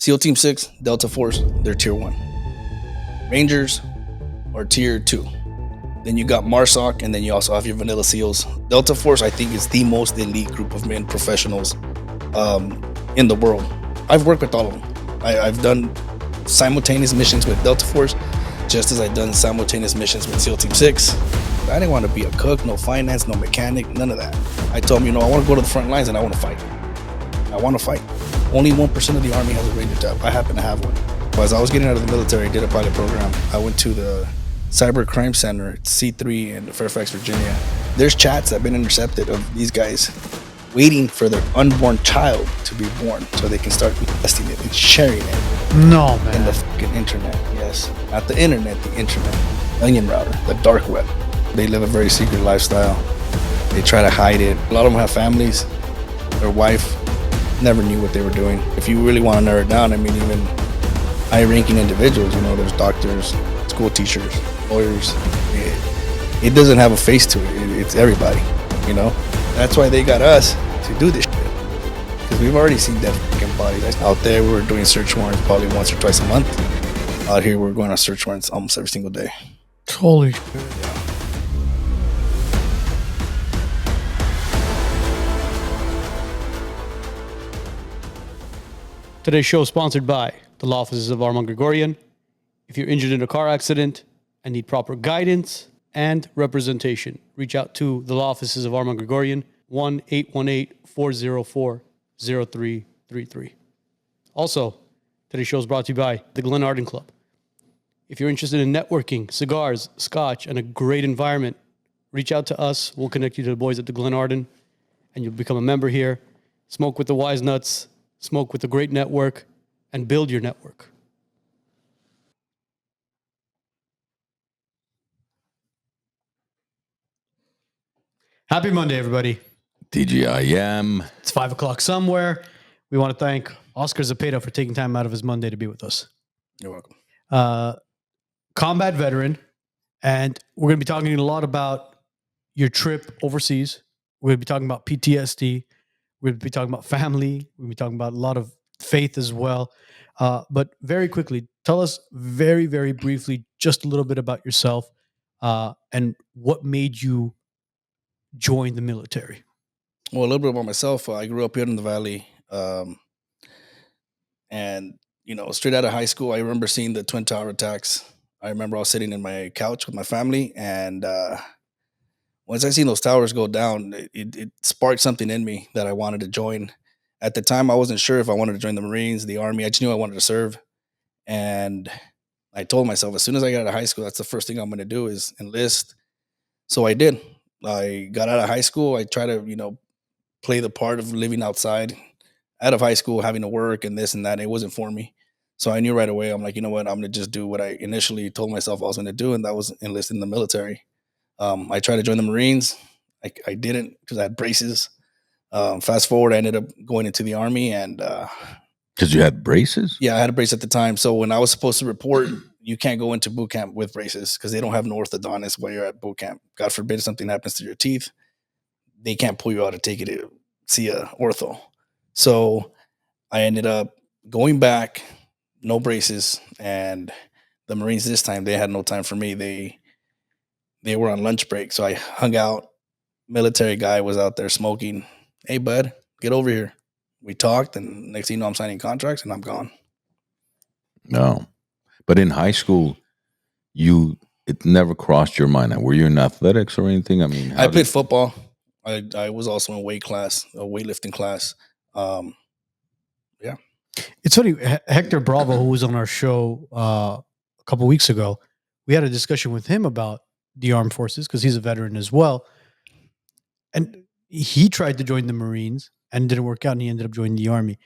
SEAL Team 6, Delta Force, they're tier 1. Rangers are tier 2. Then you got MARSOC, and then you also have your Vanilla SEALs. Delta Force, I think, is the most elite group of men professionals in the world. I've worked with all of them. I've done simultaneous missions with Delta Force, just as I've done simultaneous missions with SEAL Team 6. I didn't want to be a cook, no finance, no mechanic, none of that. I told them, I want to go to the front lines and I want to fight. I want to fight. Only 1% of the Army has a Ranger tab. I happen to have one. As I was getting out of the military, I did a pilot program. I went to the Cyber Crime Center at C3 in Fairfax, Virginia. There's chats that have been intercepted of these guys waiting for their unborn child to be born so they can start testing it and sharing it. No, man. In the fucking internet, yes. Not the internet, the internet. Onion router, the dark web. They live a very secret lifestyle. They try to hide it. A lot of them have families. Their wife never knew what they were doing. If you really want to narrow it down, I mean, even high-ranking individuals, there's doctors, school teachers, lawyers. It doesn't have a face to it. It's everybody, That's why they got us to do this shit. Because we've already seen dead fucking bodies. Out there, we were doing search warrants probably once or twice a month. Out here, we're going on search warrants almost every single day. Holy shit. Today's show is sponsored by the law offices of Arman Grigorian. If you're injured in a car accident and need proper guidance and representation, reach out to the law offices of Arman Grigorian, 1-818-404-0333. Also, today's show is brought to you by the Glen Arden Club. If you're interested in networking, cigars, scotch, and a great environment, reach out to us. We'll connect you to the boys at the Glen Arden, and you'll become a member here. Smoke with the WiseNuts, smoke with a great network, and build your network. Happy Monday, everybody. TGIM. It's 5 o'clock somewhere. We want to thank Oskar Zepeda for taking time out of his Monday to be with us. You're welcome. Combat veteran, and we're going to be talking a lot about your trip overseas. We're going to be talking about PTSD. We're going to be talking about family. We're going to be talking about a lot of faith as well. But very quickly, tell us very, very briefly just a little bit about yourself and what made you join the military. Well, a little bit about myself. I grew up here in the Valley. And, straight out of high school, I remember seeing the Twin Tower attacks. I remember I was sitting in my couch with my family. And once I seen those towers go down, it sparked something in me that I wanted to join. At the time, I wasn't sure if I wanted to join the Marines, the Army. I just knew I wanted to serve. And I told myself, as soon as I got out of high school, that's the first thing I'm going to do is enlist. So I did. I got out of high school. I tried to, play the part of living outside, out of high school, having to work and this and that. It wasn't for me. So I knew right away, I'm like, you know what? I'm going to just do what I initially told myself I was going to do. And that was enlist in the military. I tried to join the Marines. I didn't because I had braces. Fast forward, I ended up going into the Army and... Because you had braces? Yeah, I had a brace at the time. So when I was supposed to report, you can't go into boot camp with braces because they don't have an orthodontist while you're at boot camp. God forbid something happens to your teeth. They can't pull you out to take you to see a ortho. So I ended up going back, no braces. And the Marines this time, they had no time for me. They were on lunch break. So I hung out. Military guy was out there smoking. Hey, bud, get over here. We talked, and next thing you know, I'm signing contracts, and I'm gone. No. But in high school, it never crossed your mind. Were you in athletics or anything? I mean, I played football. I was also in a weightlifting class. Yeah. It's funny, Hector Bravo, who was on our show a couple weeks ago, we had a discussion with him about the armed forces because he's a veteran as well. And he tried to join the Marines and didn't work out, and he ended up joining the Army.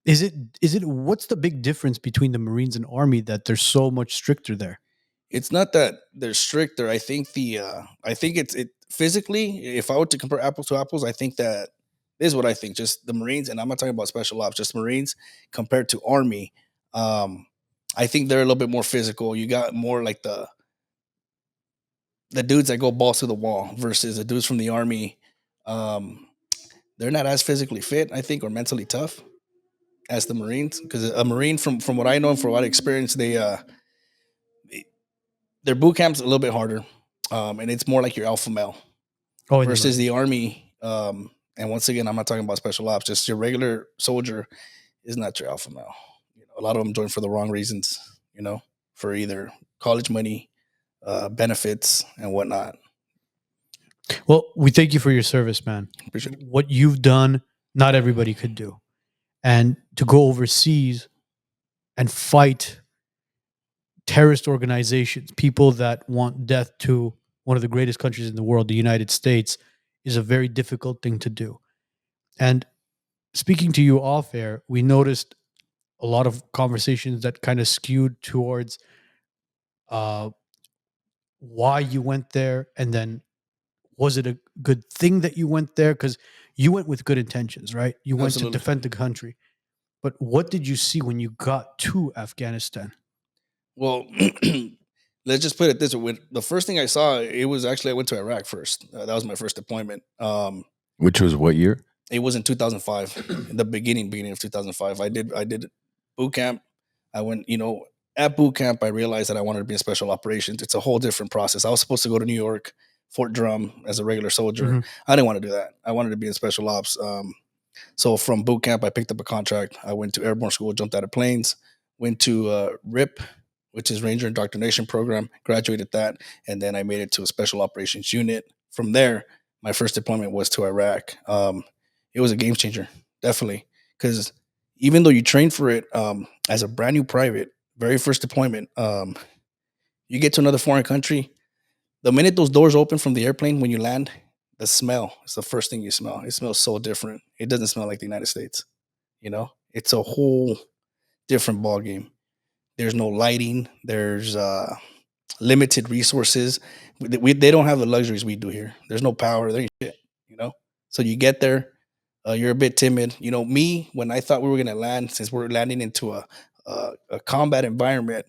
What's the big difference between the Marines and Army that they're so much stricter there? It's not that they're stricter. I think it's physically, if I were to compare apples to apples, I think that this is what I think. Just the Marines, and I'm not talking about special ops, just Marines compared to Army. I think they're a little bit more physical. You got more like the dudes that go balls to the wall versus the dudes from the Army. They're not as physically fit, I think, or mentally tough. as the Marines, because a Marine, from what I know and from what I experienced, their boot camp's a little bit harder, and it's more like your alpha male Oh, versus the Army. And once again, I'm not talking about special ops. Just your regular soldier is not your alpha male. A lot of them join for the wrong reasons. For either college money, benefits, and whatnot. Well, we thank you for your service, man. Appreciate it. What you've done, not everybody could do. And to go overseas and fight terrorist organizations, people that want death to one of the greatest countries in the world, the United States, is a very difficult thing to do. And speaking to you off air, we noticed a lot of conversations that kind of skewed towards why you went there, and then was it a good thing that you went there? Because you went with good intentions, right? You went Absolutely. to defend the country. But what did you see when you got to Afghanistan? Well, let's just put it this way. When the first thing I saw, it was actually I went to Iraq first. That was my first deployment. Which was what year? It was in 2005, in the beginning of 2005. I did boot camp. I went, at boot camp, I realized that I wanted to be in special operations. It's a whole different process. I was supposed to go to New York, Fort Drum as a regular soldier. Mhm. I didn't want to do that. I wanted to be in special ops. So from boot camp, I picked up a contract. I went to airborne school, jumped out of planes, went to RIP, which is Ranger Indoctrination Program, graduated that, and then I made it to a special operations unit. From there, my first deployment was to Iraq. It was a game changer, definitely, because even though you train for it as a brand new private, very first deployment, you get to another foreign country. The minute those doors open from the airplane when you land, the smell is the first thing you smell. It smells so different. It doesn't smell like the United States. It's a whole different ball game. There's no lighting. There's limited resources. They don't have the luxuries we do here. There's no power. There ain't shit. So you get there. You're a bit timid. Me, when I thought we were gonna land, since we're landing into a combat environment,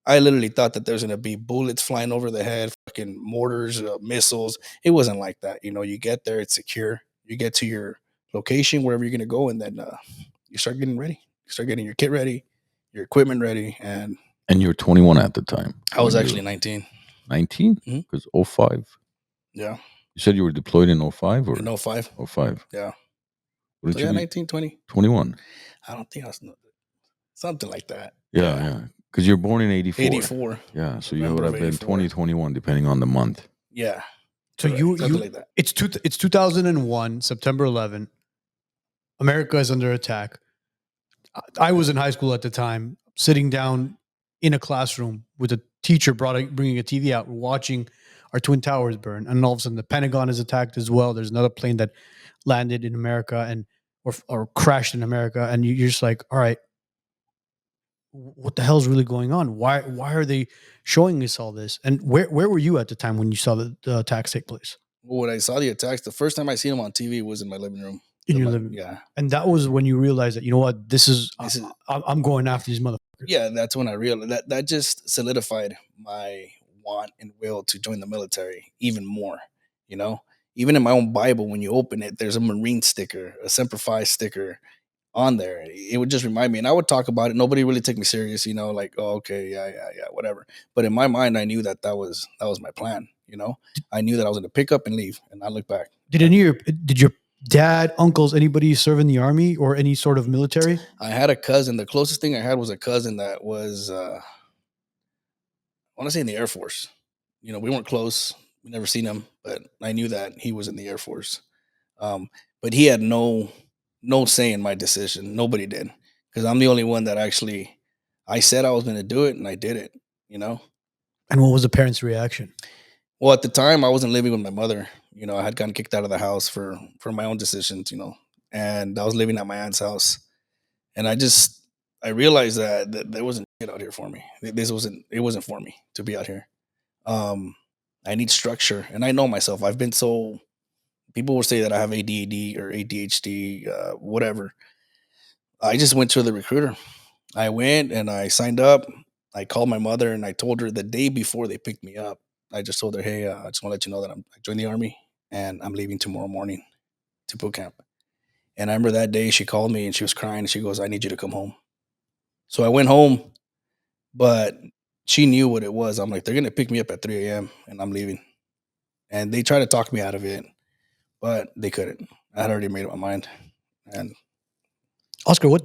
I literally thought that there's gonna be bullets flying over the head, fucking mortars, missiles. It wasn't like that. You get there, it's secure. You get to your location, wherever you're gonna go, and then you start getting ready. You start getting your kit ready, your equipment ready, and you were 21 at the time. I was actually 19. 19? Mhm. Because 05. Yeah, You said you were deployed in 05 or? in 05. 05. Yeah. What So did yeah, you be? 19, 20. 21. I don't think I was something like that. Yeah. Because you're born in 84. 84. Yeah, so you November would of have been 84. 20, 21, depending on the month. Yeah. So Correct. Something like that. it's 2001, September 11. America is under attack. I was in high school at the time, sitting down in a classroom with a teacher bringing a TV out, watching our twin towers burn, and all of a sudden the Pentagon is attacked as well. There's another plane that landed in America or crashed in America, and you're just like, all right, what the hell is really going on? Why are they showing us all this? And where were you at the time when you saw the attacks take place? Well, when I saw the attacks, the first time I seen them on TV was in my living room. In your living room? Yeah. And that was when you realized that, you know what, this is I'm going after these motherfuckers. Yeah, that's when I realized that just solidified my want and will to join the military even more. Even in my own Bible, when you open it, there's a Marine sticker, a Semper Fi sticker on there. It would just remind me, and I would talk about it. Nobody really took me serious, like, oh, okay, yeah, whatever. But in my mind, I knew that was my plan. I knew that I was going to pick up and leave and not look back. Did your dad, uncles, anybody serve in the army or any sort of military? I had a cousin. The closest thing I had was a cousin that was, I want to say, in the Air Force. We weren't close. We never seen him, but I knew that he was in the Air Force. But he had no say in my decision. Nobody did, because I'm the only one that actually, I said I was going to do it, and I did it. And what was the parents' reaction? Well, at the time, I wasn't living with my mother. I had gotten kicked out of the house for my own decisions. And I was living at my aunt's house, and I realized that there wasn't shit out here for me. It wasn't for me to be out here. I need structure, and I know myself. People will say that I have ADD or ADHD, whatever. I just went to the recruiter. I went and I signed up. I called my mother and I told her the day before they picked me up. I just told her, hey, I just want to let you know that I joined the Army and I'm leaving tomorrow morning to boot camp. And I remember that day she called me and she was crying and she goes, "I need you to come home." So I went home, but she knew what it was. I'm like, they're gonna pick me up at 3 a.m. and I'm leaving. And they tried to talk me out of it, but they couldn't. I had already made up my mind. And Oscar, what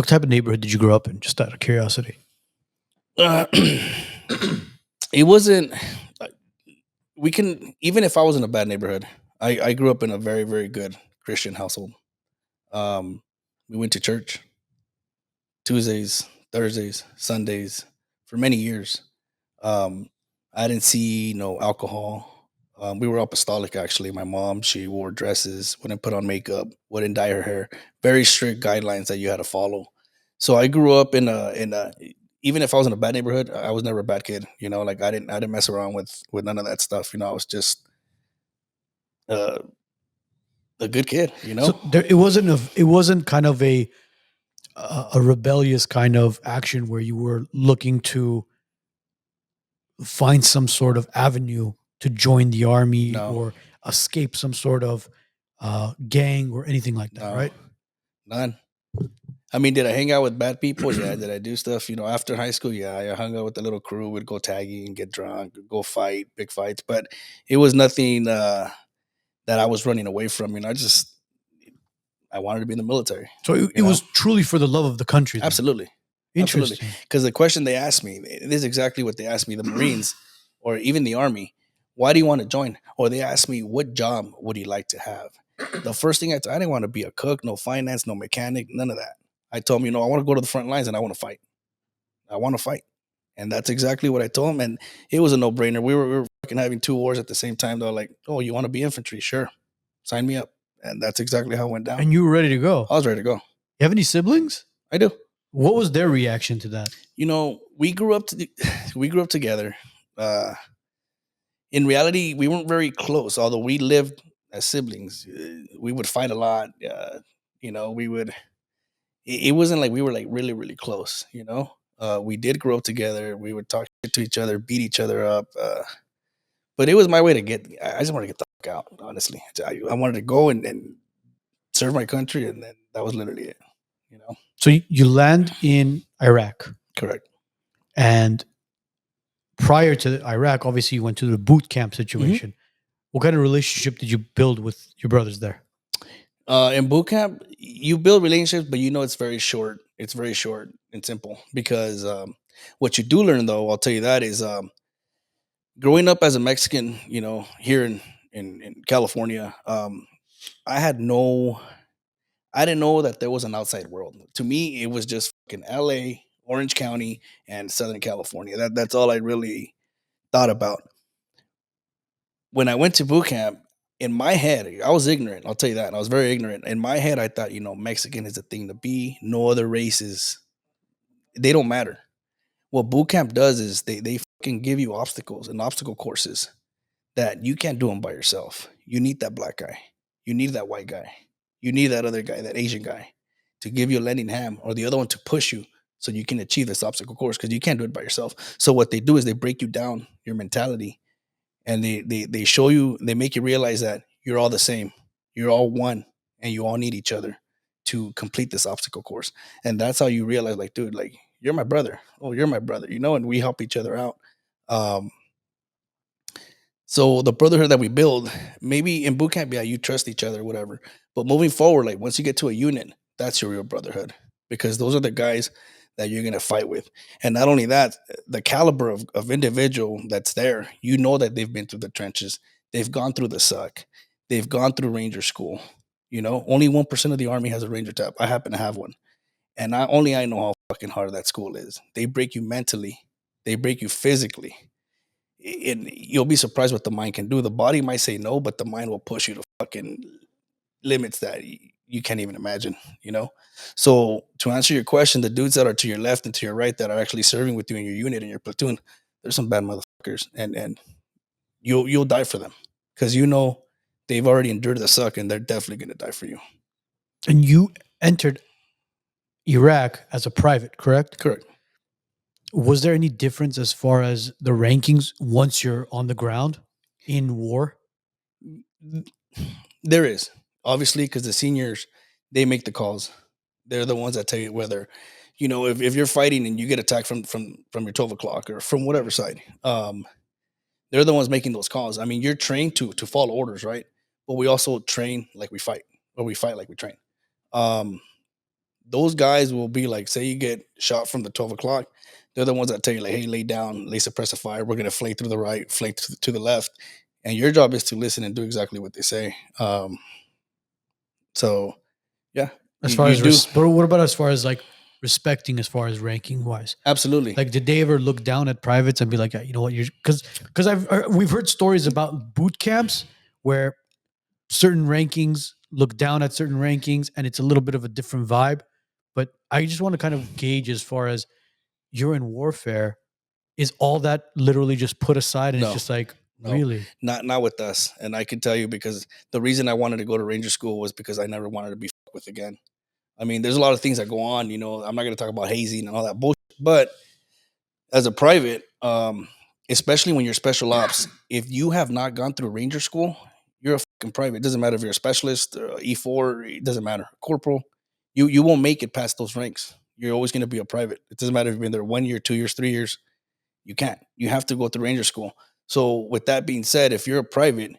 type of neighborhood did you grow up in? Just out of curiosity. it wasn't. We can, even if I was in a bad neighborhood, I grew up in a very, very good Christian household. We went to church Tuesdays, Thursdays, Sundays for many years. Um, I didn't see no alcohol. We were apostolic actually. My mom, she wore dresses, wouldn't put on makeup, wouldn't dye her hair. Very strict guidelines that you had to follow. So I grew up in a even if I was in a bad neighborhood, I was never a bad kid. Like I didn't mess around with none of that stuff. I was just uh, a good kid. So it wasn't kind of a rebellious kind of action where you were looking to find some sort of avenue to join the army No, or escape some sort of gang or anything like that, no, right? none. I mean, did I hang out with bad people? Yeah. Did I do stuff? After high school, yeah, I hung out with the little crew. We'd go tagging, get drunk, go fight, big fights. But it was nothing that I was running away from. I wanted to be in the military. So it was truly for the love of the country. Then. Absolutely. Interesting. Absolutely. Because the question they asked me, this is exactly what they asked me, the Marines or even the Army. Why do you want to join? Or they asked me, what job would you like to have? The first thing I didn't want to be a cook, no finance, no mechanic, none of that. I told them, I want to go to the front lines and I want to fight. I want to fight. And that's exactly what I told them. And it was a no-brainer. We were fucking having 2 wars at the same time. They're like, oh, you want to be infantry? Sure. Sign me up. And that's exactly how it went down. And you were ready to go. I was ready to go. You have any siblings? I do. What was their reaction to that? We grew up together. In reality, we weren't very close. Although we lived as siblings, we would fight a lot. We would. It wasn't like we were like really, really close. We did grow up together. We would talk shit to each other, beat each other up. But it was my way to get. I just wanted to get the fuck out. Honestly, I wanted to go and serve my country, and then that was literally it. So you land in Iraq. Correct. And prior to Iraq, obviously you went to the boot camp situation. What kind of relationship did you build with your brothers there? In boot camp, you build relationships, but it's very short. It's very short and simple because what you do learn, though, I'll tell you that is growing up as a Mexican, here in California, I didn't know that there was an outside world. To me, it was just fucking LA, Orange County, and Southern California. That's all I really thought about. When I went to boot camp, in my head, I was ignorant. I'll tell you that. I was very ignorant. In my head, I thought, Mexican is a thing to be. No other races, they don't matter. What boot camp does is they fucking give you obstacles and obstacle courses that you can't do them by yourself. You need that black guy. You need that white guy. You need that other guy, that Asian guy, to give you a lending hand or the other one to push you so you can achieve this obstacle course because you can't do it by yourself. So what they do is they break you down, your mentality, and they show you, they make you realize that you're all the same. You're all one and you all need each other to complete this obstacle course. And that's how you realize, like, dude, like, you're my brother. Oh, you're my brother, and we help each other out. So the brotherhood that we build, maybe in boot camp, yeah, you trust each other, whatever. But moving forward, like once you get to a unit, that's your real brotherhood because those are the guys that you're gonna fight with. And not only that, the caliber of individual that's there, that they've been through the trenches, they've gone through the suck, they've gone through Ranger school. Only 1% of the Army has a Ranger tab. I happen to have one, and I know how fucking hard that school is. They break you mentally, they break you physically. You'll be surprised what the mind can do. The body might say no, but the mind will push you to fucking limits that you can't even imagine, So to answer your question, the dudes that are to your left and to your right that are actually serving with you in your unit and your platoon, there's some bad motherfuckers, and you'll die for them because they've already endured the suck and they're definitely gonna die for you. And you entered Iraq as a private, correct? Correct. Was there any difference as far as the rankings once you're on the ground in war? There is, obviously, because the seniors, They make the calls. They're the ones that tell you whether, if you're fighting and you get attacked from your 12 o'clock or from whatever side. They're the ones making those calls. I mean, you're trained to follow orders, right? But we also train like we fight, or we fight like we train. Um, those guys will be like, say you get shot from the 12 o'clock, they're the ones that tell you, like, hey, lay down, lay suppressive fire. We're going to flank through the right, flank to the left. And your job is to listen and do exactly what they say. So, yeah, As you, far you as, do. but what about as far as like respecting, as far as ranking wise? Absolutely. Like, did they ever look down at privates and be like, you know what, you're because we've heard stories about boot camps where certain rankings look down at certain rankings, and it's a little bit of a different vibe. But I just want to kind of gauge, as far as you're in warfare, is all that literally just put aside, and No. it's just like, No, really? not with us. And I can tell you, because the reason I wanted to go to Ranger School was because I never wanted to be fucked with again. I mean, there's a lot of things that go on. I'm not going to talk about hazing and all that bullshit. But as a private, especially when you're special ops, if you have not gone through Ranger School, you're a fucking private. It doesn't matter if you're a specialist, E4, it doesn't matter. Corporal, you won't make it past those ranks. You're always going to be a private. It doesn't matter if you've been there 1 year, 2 years, 3 years. You can't. You have to go through Ranger School. So with that being said, if you're a private,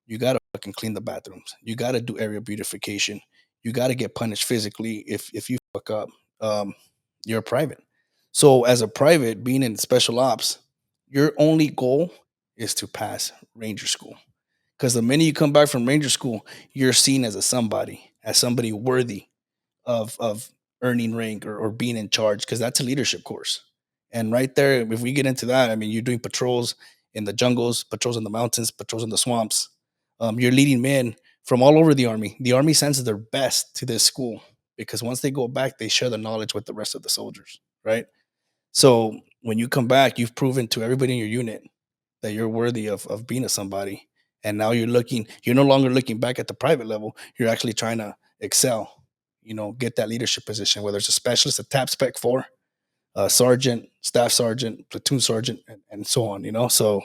you gotta fucking clean the bathrooms. You gotta do area beautification. You gotta get punished physically if you fuck up. You're a private. So as a private, being in special ops, your only goal is to pass Ranger School. Because the minute you come back from Ranger School, you're seen as as somebody worthy of earning rank or being in charge, because that's a leadership course. And right there, if we get into that, I mean, you're doing patrols in the jungles, patrols in the mountains, patrols in the swamps. You're leading men from all over the army. The army sends their best to this school because once they go back, they share the knowledge with the rest of the soldiers, right? So when you come back, you've proven to everybody in your unit that you're worthy of being a somebody. And now you're no longer looking back at the private level. You're actually trying to excel, get that leadership position, whether it's a specialist, a TAP spec 4, sergeant, staff sergeant, platoon sergeant, and so on, So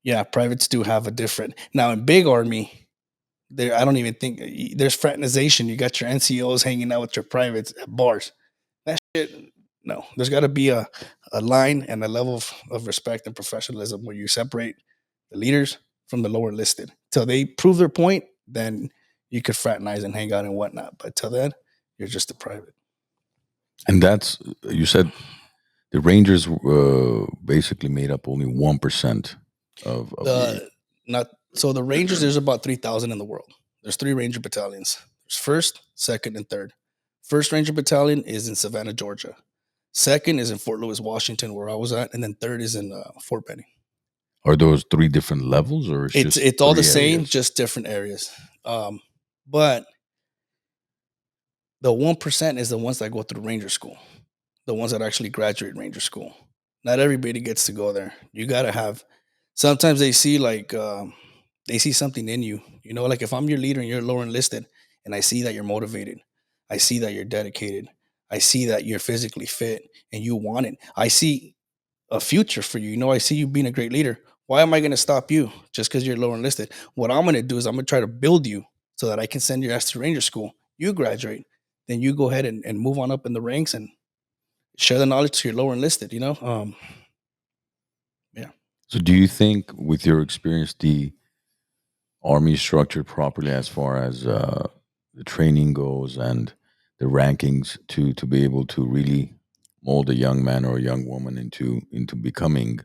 yeah, privates do have a different. Now in big army, there I don't even think there's fraternization. You got your NCOs hanging out with your privates at bars. That shit, no. There's got to be a line and a level of respect and professionalism where you separate the leaders from the lower listed. Till they prove their point, then you could fraternize and hang out and whatnot. But till then, you're just a private. And that's, you said the Rangers basically made up only 1% of the. Not so the Rangers. There's about 3,000 in the world. There's 3 Ranger battalions. There's first, second, and third. First Ranger Battalion is in Savannah, Georgia. Second is in Fort Lewis, Washington, where I was at, and then third is in Fort Benning. Are those 3 different levels, or It's all the 3 same, areas? just different areas. But the 1% is the ones that go through Ranger School, the ones that actually graduate Ranger School. Not everybody gets to go there. You gotta have. Sometimes they see they see something in you. Like if I'm your leader and you're lower enlisted, and I see that you're motivated, I see that you're dedicated, I see that you're physically fit and you want it. I see a future for you. I see you being a great leader. Why am I going to stop you just because you're lower enlisted? What I'm going to do is I'm going to try to build you so that I can send your ass to Ranger School. You graduate, then you go ahead and move on up in the ranks and share the knowledge to your lower enlisted. Yeah. So, do you think, with your experience, the Army is structured properly as far as the training goes and the rankings to be able to really mold a young man or a young woman into becoming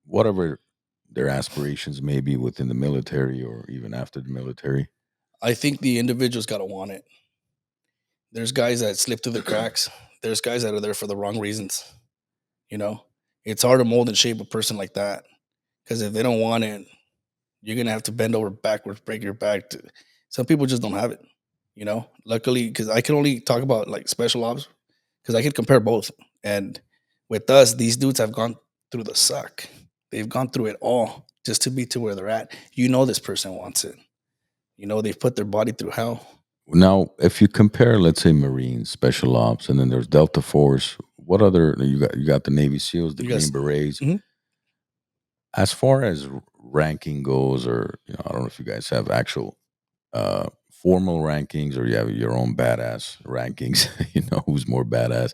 whatever their aspirations may be within the military or even after the military? I think the individual's got to want it. There's guys that slip through the cracks. There's guys that are there for the wrong reasons. It's hard to mold and shape a person like that, because if they don't want it, you're gonna have to bend over backwards, break your back. Some people just don't have it. Luckily, because I can only talk about like special ops, because I can compare both. And with us, these dudes have gone through the suck. They've gone through it all just to be to where they're at. This person wants it. They've put their body through hell. Now, if you compare, let's say, Marines, Special Ops, and then there's Delta Force, what other you got the Navy SEALs, the You Green guys- Berets. Mhm. As far as ranking goes, or I don't know if you guys have actual formal rankings, or you have your own badass rankings? Who's more badass?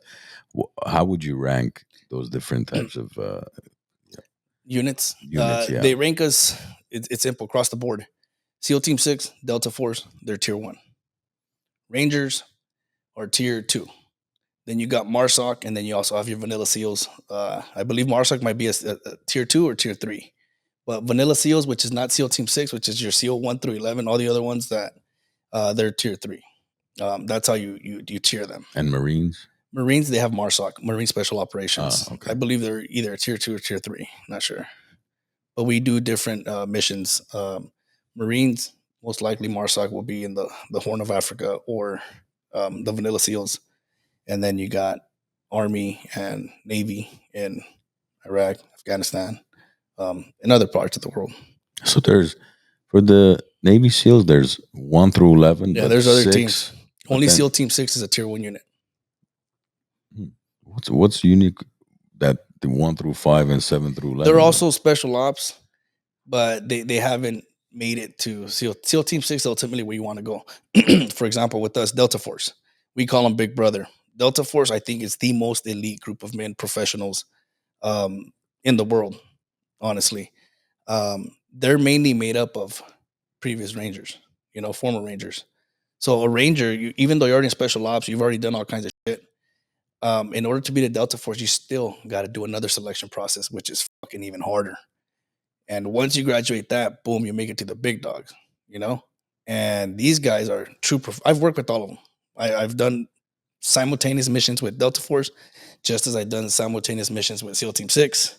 How would you rank those different types of Units. units? Yeah. They rank us. It's simple across the board. SEAL Team 6, Delta Force, they're tier 1. Rangers are tier 2. Then you got MARSOC, and then you also have your Vanilla SEALs. I believe MARSOC might be a tier 2 or tier 3. But Vanilla SEALs, which is not SEAL Team 6, which is your SEAL 1 through 11, all the other ones that they're tier 3. That's how you tier them. And Marines? Marines, they have MARSOC, Marine Special Operations. Okay. I believe they're either tier 2 or tier 3. Not sure. But we do different missions. Marines, most likely MARSOC will be in the Horn of Africa or the Vanilla SEALs. And then you got Army and Navy in Iraq, Afghanistan, and other parts of the world. So there's, for the Navy SEALs, there's 1 through 11. Yeah, but there's other 6, teams. Only SEAL Team 6 is a tier 1 unit. What's unique that the 1 through 5 and 7 through 11? They're also special ops, but they haven't made it to SEAL Team 6 ultimately where you want to go. For example, with us, Delta Force, we call them Big Brother. Delta Force, I think, is the most elite group of men professionals in the world, honestly. They're mainly made up of previous Rangers, former Rangers. So a Ranger, even though you're already in special ops, you've already done all kinds of shit. In order to be the Delta Force, you still got to do another selection process, which is fucking even harder. And once you graduate that, boom, you make it to the big dogs, And these guys are true. I've worked with all of them. I've done simultaneous missions with Delta Force, just as I've done simultaneous missions with SEAL Team 6.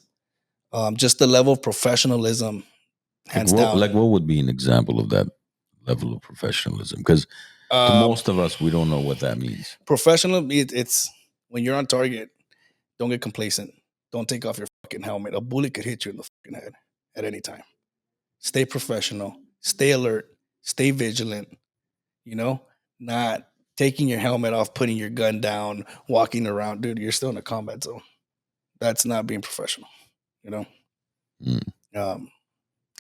Just the level of professionalism, hands down. Like, what would be an example of that level of professionalism? Because to most of us, we don't know what that means. Professional, it's when you're on target, don't get complacent. Don't take off your fucking helmet. A bullet could hit you in the fucking head at any time. Stay professional. Stay alert. Stay vigilant. Not taking your helmet off, putting your gun down, walking around. Dude, you're still in a combat zone. That's not being professional,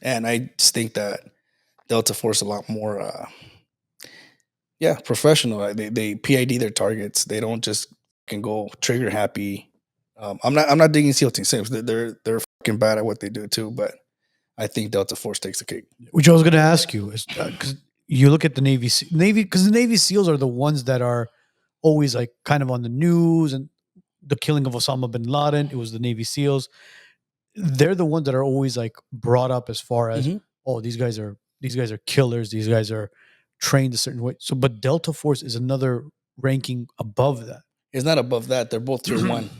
And I just think that Delta Force a lot more, professional. They PID their targets. They don't just can go trigger happy. I'm not digging SEAL Team 6. They're fucking bad at what they do too, but I think Delta Force takes the cake. Which I was going to ask you is because you look at the Navy, because the Navy SEALs are the ones that are always like kind of on the news, and the killing of Osama bin Laden, it was the Navy SEAls. They're the ones that are always like brought up as far as, oh, these guys are killers. These guys are trained a certain way. So, but Delta Force is another ranking above that. It's not above that. They're both tier 1.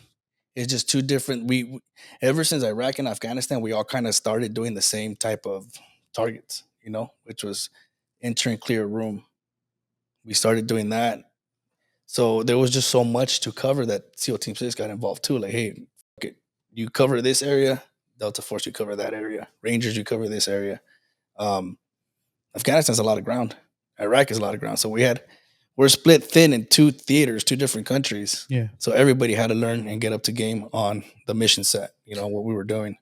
It's just two different. We ever since Iraq and Afghanistan, we all kind of started doing the same type of targets, which was enter and clear a room. We started doing that. So there was just so much to cover that SEAL Team 6 got involved too. Like, hey, okay, you cover this area, Delta Force, you cover that area. Rangers, you cover this area. Afghanistan's a lot of ground. Iraq is a lot of ground. So we're split thin in 2 theaters, 2 different countries. Yeah. So everybody had to learn and get up to game on the mission set, what we were doing.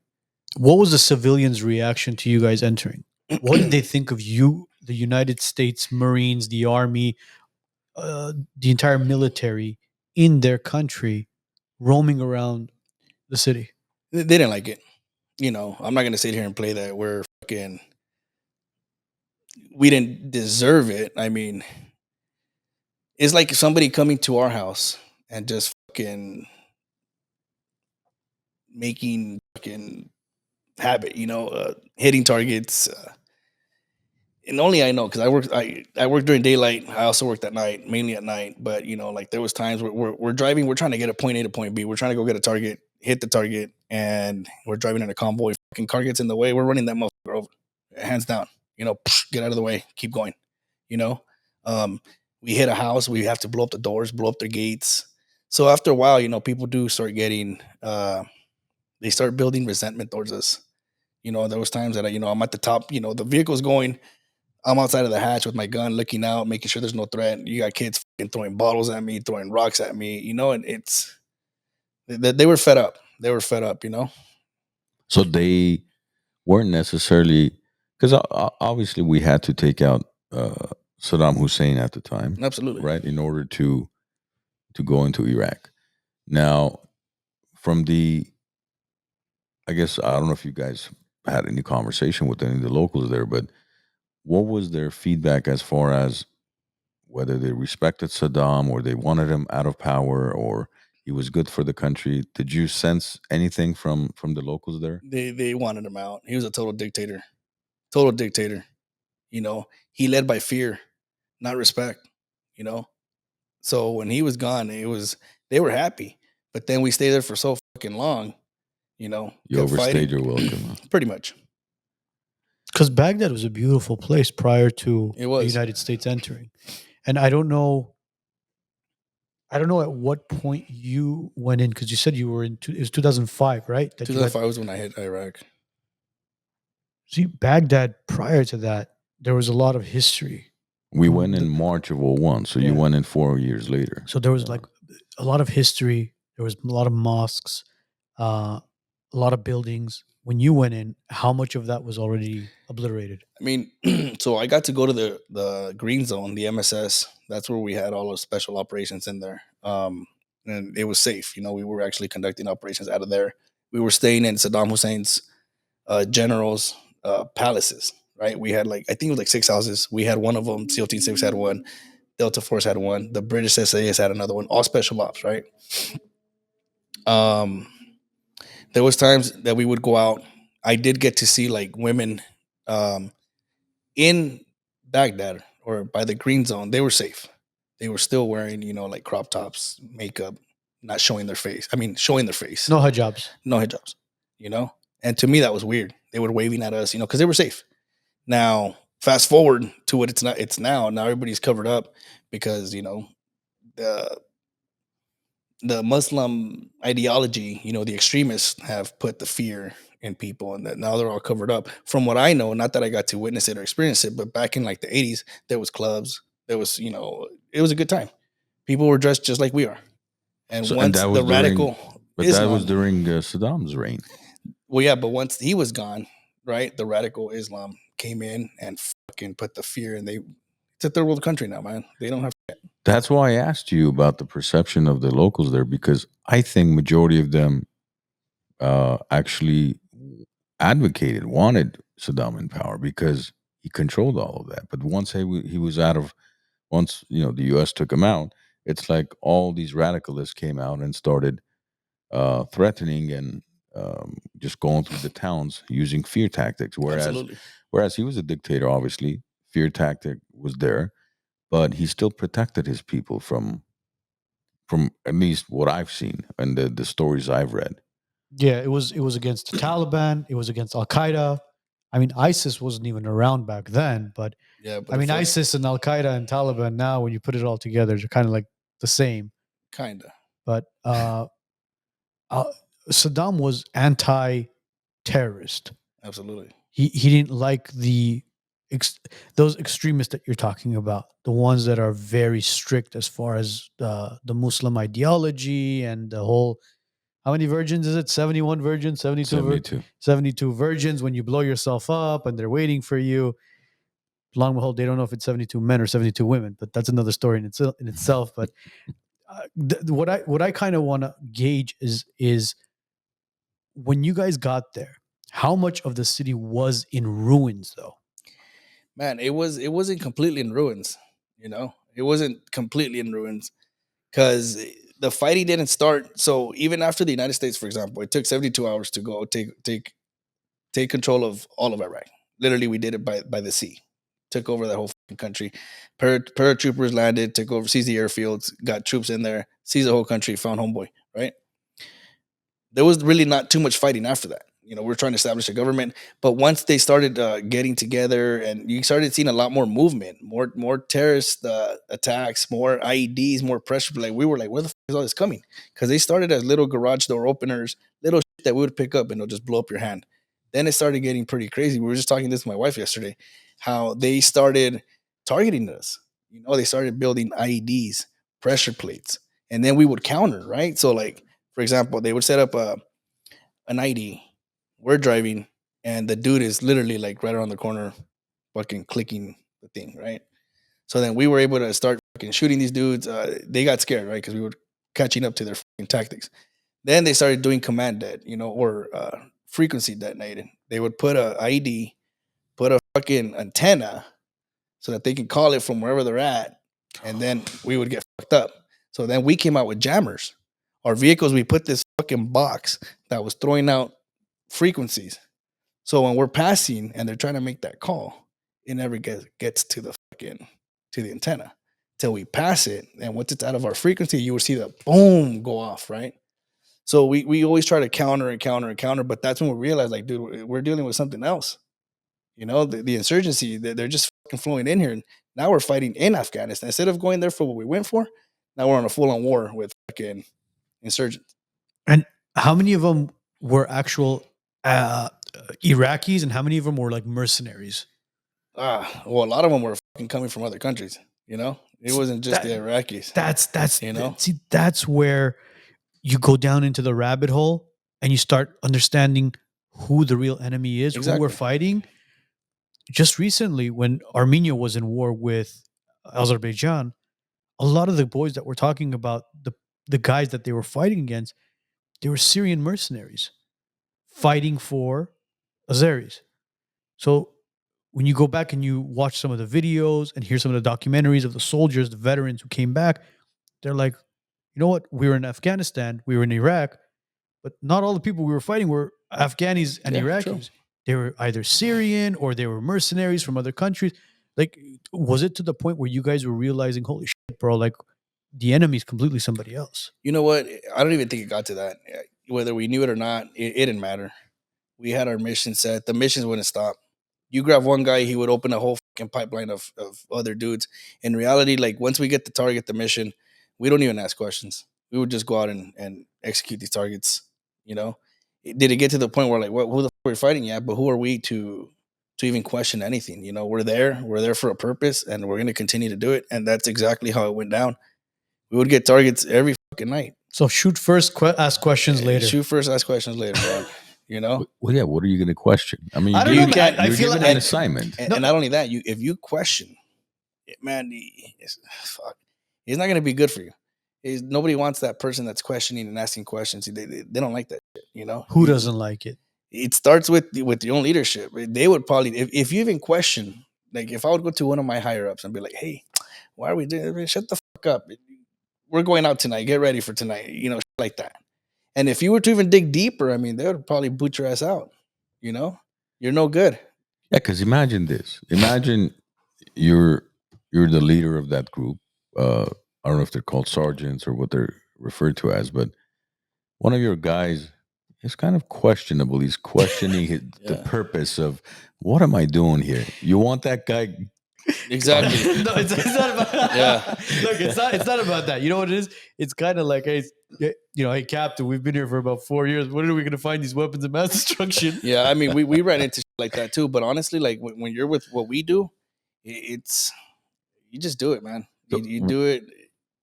What was the civilians' reaction to you guys entering? What did they think of you, the United States Marines, the Army, the entire military in their country, roaming around the city? They didn't like it. I'm not going to sit here and play that we didn't deserve it. I mean, it's like somebody coming to our house and just fucking making fucking habit, hitting targets. And only I know, because I work during daylight. I also worked at night, mainly at night. But like there was times where we're driving, we're trying to get a point A to point B. We're trying to go get a target, hit the target, and we're driving in a convoy. Fucking car gets in the way. We're running that motherfucker over, hands down. Get out of the way, keep going. We hit a house, we have to blow up the doors, blow up their gates. So after a while, people do start getting, they start building resentment towards us. There was times that I'm at the top, the vehicle's going. I'm outside of the hatch with my gun, looking out, making sure there's no threat. You got kids throwing bottles at me, throwing rocks at me, and they were fed up. They were fed up, So they weren't necessarily, because obviously we had to take out Saddam Hussein at the time, Absolutely. right? In order to go into Iraq. Now, from the, I guess I don't know if you guys had any conversation with any of the locals there, but what was their feedback as far as whether they respected Saddam or they wanted him out of power or he was good for the country? Did you sense anything from the locals there? They wanted him out. He was a total dictator. Total dictator. You know, he led by fear, not respect. You know, so when he was gone, it was they were happy. But then we stayed there for so fucking long. You know, You kept overstayed fighting. your welcome. Huh? Pretty much, Because Baghdad was a beautiful place prior to it the was. United States entering. And I don't know. I don't know at what point you went in because you said you were in. It was 2005, right? That you had 2005 was when I hit Iraq. see Baghdad. Prior to that, there was a lot of history. We went The- in March of '01, so you Yeah. went in 4 years later. So there was like a lot of history. There was a lot of mosques, a lot of buildings. When you went in, how much of that was already obliterated? I mean, so I got to go to the green zone, the MSS. That's where we had all of special operations in there. And it was safe. You know, we were actually conducting operations out of there. We were staying in Saddam Hussein's generals' palaces. Right? We had like I think it was like 6 houses. We had one of them. SEAL Team 6 had one. Delta Force had one. The British SAS had another one. All special ops. Right? Um, there was times that we would go out. I did get to see like women um, in Baghdad or by the green zone. They were safe. They were still wearing, you know, like crop tops, makeup, not showing their face. I mean, showing their face, No hijabs. no hijabs, you know? And to me, that was weird. They were waving at us, you know, because they were safe. Now, fast forward to what it's not, it's now. Now everybody's covered up because, you know, the the Muslim ideology, you know, the extremists have put the fear in people and that now they're all covered up. From what I know, not that I got to witness it or experience it, but back in like the 80s, there was clubs, there was, you know, it was a good time. People were dressed just like we are. And So, and once that the was during, radical but that was Islam, during Saddam's reign. well, yeah, but once he was gone, right, the radical Islam came in and fucking put the fear and they, it's a third world country now, man. They don't have, That's why I asked you about the perception of the locals there because I think majority of them actually advocated, wanted Saddam in power because he controlled all of that. But once he was out of, once the U.S. took him out, it's like all these radicalists came out and started threatening and just going through the towns using fear tactics. absolutely. Whereas he was a dictator, obviously, fear tactic was there, but he still protected his people from at least what I've seen and the stories I've read. Yeah, it was against the Taliban. It was against Al Qaeda. I mean, ISIS wasn't even around back then, but Yeah, but I it mean, forced, ISIS and Al Qaeda and Taliban now, when you put it all together, they're kind of like the same. kind of, But uh, Saddam was anti-terrorist. absolutely. He didn't like those extremists that you're talking about, the ones that are very strict as far as the Muslim ideology and the whole. How many virgins is it? 71 virgins, 72, 72. 72 virgins when you blow yourself up and they're waiting for you. Long and behold, they don't know if it's 72 men or 72 women, but that's another story in itself. But what I kind of want to gauge is when you guys got there, how much of the city was in ruins though? Man, it wasn't completely in ruins, you know. It wasn't completely in ruins because the fighting didn't start. So even after the United States, for example, it took 72 hours to go take control of all of Iraq. Literally, we did it by the sea. Took over that whole fucking country. Paratroopers landed, took over, seized the airfields, got troops in there, seized the whole country, found homeboy. Right? There was really not too much fighting after that. You know, we are trying to establish a government, but once they started getting together, and you started seeing a lot more movement, more terrorist attacks, more IEDs, more pressure. Like we were like, where the fuck is all this coming? Because they started as little garage door openers, little shit that we would pick up and it'll just blow up your hand. Then it started getting pretty crazy. We were just talking this to my wife yesterday, how they started targeting us. You know, they started building IEDs, pressure plates, and then we would counter, right? So like, for example, they would set up a 90. We're driving, and the dude is literally like right around the corner, fucking clicking the thing, right? So then we were able to start fucking shooting these dudes. They got scared, right? Because we were catching up to their fucking tactics. Then they started doing command dead, or frequency detonated. They would put a IED, put a fucking antenna so that they can call it from wherever they're at, and then we would get fucked up. So then we came out with jammers. Our vehicles, we put this fucking box that was throwing out frequencies. So when we're passing and they're trying to make that call, it never gets to the antenna till we pass it. And once it's out of our frequency, you will see the boom go off, right? So we always try to counter and counter and counter, but that's when we realize, like, dude, we're dealing with something else. The insurgency, they're just fucking flowing in here. And now we're fighting in Afghanistan. Instead of going there for what we went for, now we're on a full-on war with fucking insurgents. And how many of them were actual Iraqis, and how many of them were like mercenaries? Well, a lot of them were fucking coming from other countries. It wasn't just the Iraqis. That's where you go down into the rabbit hole and you start understanding who the real enemy is, who we're fighting. Just recently, when Armenia was in war with Azerbaijan, a lot of the boys that we're talking about, the guys that they were fighting against, they were Syrian mercenaries fighting for Azeris. So when you go back and you watch some of the videos and hear some of the documentaries of the soldiers, the veterans who came back, they're like, you know what? We were in Afghanistan, we were in Iraq, but not all the people we were fighting were Afghanis and Iraqis. True. They were either Syrian or they were mercenaries from other countries. Like, was it to the point where you guys were realizing, holy shit, bro, like the enemy's completely somebody else? You know what? I don't even think it got to that. Whether we knew it or not, it didn't matter. We had our mission set. The missions wouldn't stop. You grab one guy, he would open a whole fucking pipeline of other dudes. In reality, like, once we get the target, the mission, we don't even ask questions. We would just go out and execute these targets. Did it get to the point where, like, who the fuck are we fighting? Yeah, but who are we to even question anything? We're there for a purpose, and we're going to continue to do it. And that's exactly how it went down. We would get targets every fucking night. So shoot first, ask questions later. Shoot first, ask questions later, bro. Well, yeah. What are you going to question? I mean, I don't know. I feel like an assignment, and not only that, if you question, man, fuck, it's not going to be good for you. Nobody wants that person that's questioning and asking questions. They don't like that shit, Who doesn't like it? It starts with your own leadership. They would probably, if you even question, like, if I would go to one of my higher ups and be like, hey, why are we doing this? Shut the fuck up. We're going out tonight. Get ready for tonight. Shit like that. And if you were to even dig deeper, I mean, they would probably boot your ass out. You're no good. Yeah, because imagine this. Imagine you're the leader of that group. I don't know if they're called sergeants or what they're referred to as, but one of your guys is kind of questionable. He's questioning the purpose of, what am I doing here? You want that guy? Exactly. No, it's not about Look, it's not about that. You know what it is? It's kind of like, hey, hey, Captain, we've been here for about 4 years. When are we going to find these weapons of mass destruction? Yeah, I mean, we ran into shit like that too. But honestly, like, when you're with what we do, it's, you just do it, man. You do it.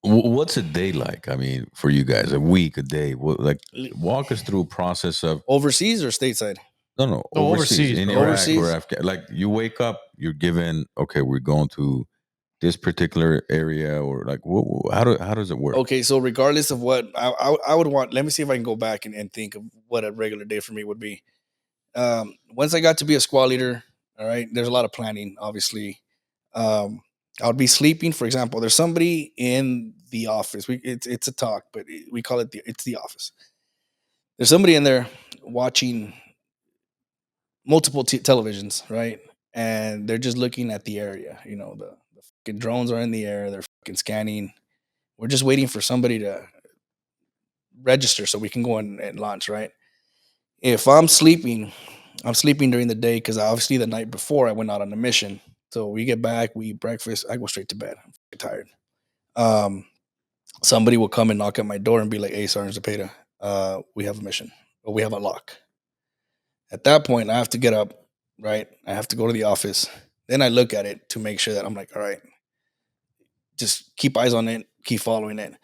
What's a day like? I mean, for you guys, a week, a day. Walk us through a process of overseas or stateside. No, overseas. In Iraq or Afghanistan. Like, you wake up, you're given, okay, we're going to this particular area, or like, how does it work? Okay, so regardless of what I would want, let me see if I can go back and think of what a regular day for me would be. Once I got to be a squad leader, all right, there's a lot of planning, obviously. I would be sleeping, for example. There's somebody in the office. It's a talk, but we call it it's the office. There's somebody in there watching multiple televisions, right? And they're just looking at the area. The fucking drones are in the air. They're fucking scanning. We're just waiting for somebody to register so we can go and launch, right? If I'm sleeping during the day because obviously the night before I went out on a mission. So we get back, we eat breakfast, I go straight to bed. I'm tired. Somebody will come and knock at my door and be like, hey, Sergeant Zepeda, we have a mission, or we have a lock. At that point, I have to get up, right? I have to go to the office. Then I look at it to make sure that I'm like, all right, just keep eyes on it, keep following it.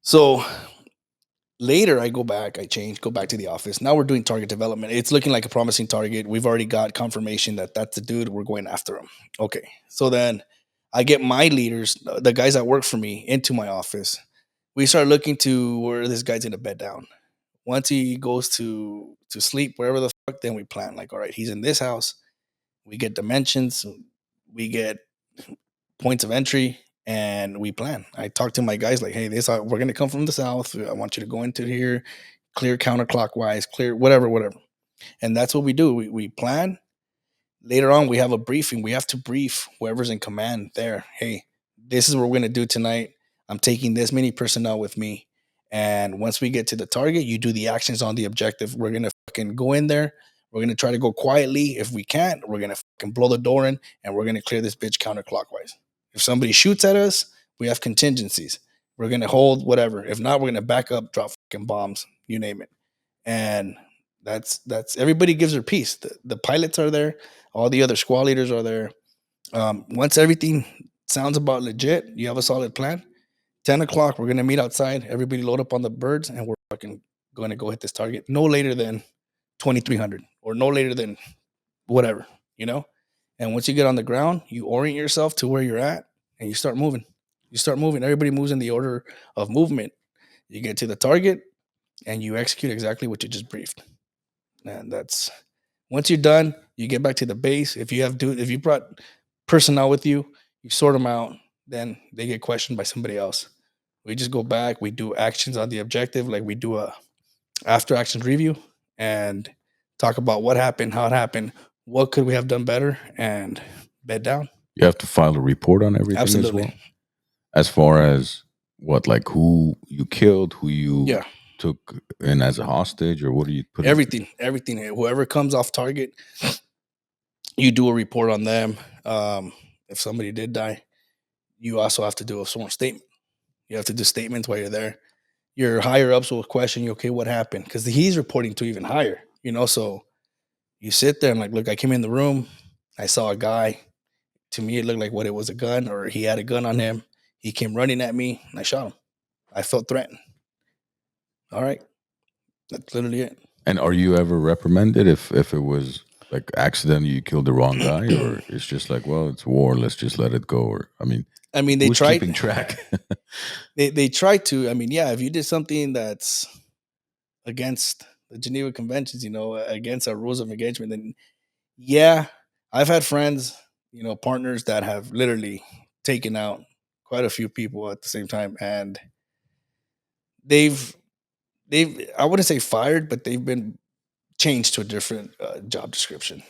So later I go back, I change, go back to the office. Now we're doing target development. It's looking like a promising target. We've already got confirmation that that's the dude. We're going after him. Okay. So then I get my leaders, the guys that work for me, into my office. We start looking to where this guy's gonna bed down. Once he goes to sleep, wherever the fuck, then we plan. Like, all right, he's in this house. We get dimensions, we get points of entry, and we plan. I talk to my guys like, hey, we're gonna come from the south. I want you to go into here, clear counterclockwise, clear whatever. And that's what we do. We plan. Later on, we have a briefing. We have to brief whoever's in command there. Hey, this is what we're going to do tonight. I'm taking this many personnel with me. And once we get to the target, you do the actions on the objective. We're going to fucking go in there. We're going to try to go quietly. If we can't, we're going to fucking blow the door in and we're going to clear this bitch counterclockwise. If somebody shoots at us, we have contingencies. We're going to hold whatever. If not, we're going to back up, drop fucking bombs, you name it. And that's everybody gives their piece. The pilots are there. All the other squad leaders are there. Once everything sounds about legit, you have a solid plan. 10 o'clock, we're going to meet outside. Everybody load up on the birds, and we're fucking going to go hit this target no later than 2300 or no later than whatever, you know? And once you get on the ground, you orient yourself to where you're at, and you start moving. Everybody moves in the order of movement. You get to the target, and you execute exactly what you just briefed. And that's... Once you're done, you get back to the base. If you brought personnel with you, you sort them out. Then they get questioned by somebody else. We just go back. We do actions on the objective, like we do a after action review and talk about what happened, how it happened, what could we have done better, and bed down. You have to file a report on everything Absolutely. as well. As far as what, like who you killed, who you took in as a hostage, or what do you put? Everything. Whoever comes off target, you do a report on them. If somebody did die, you also have to do a sworn statement. You have to do statements while you're there. Your higher ups will question you, okay, what happened? Because he's reporting to even higher, so you sit there and like, look, I came in the room, I saw a guy. To me, it looked like what it was, a gun, or he had a gun on him. He came running at me, and I shot him. I felt threatened. All right. That's literally it. And are you ever reprimanded if it was like accidentally you killed the wrong guy, or it's just like, well, it's war, let's just let it go? Or I mean, they try keeping track. they try to. I mean, yeah, if you did something that's against the Geneva Conventions, against our rules of engagement, then yeah, I've had friends, partners that have literally taken out quite a few people at the same time, and they've I wouldn't say fired, but they've been changed to a different job description.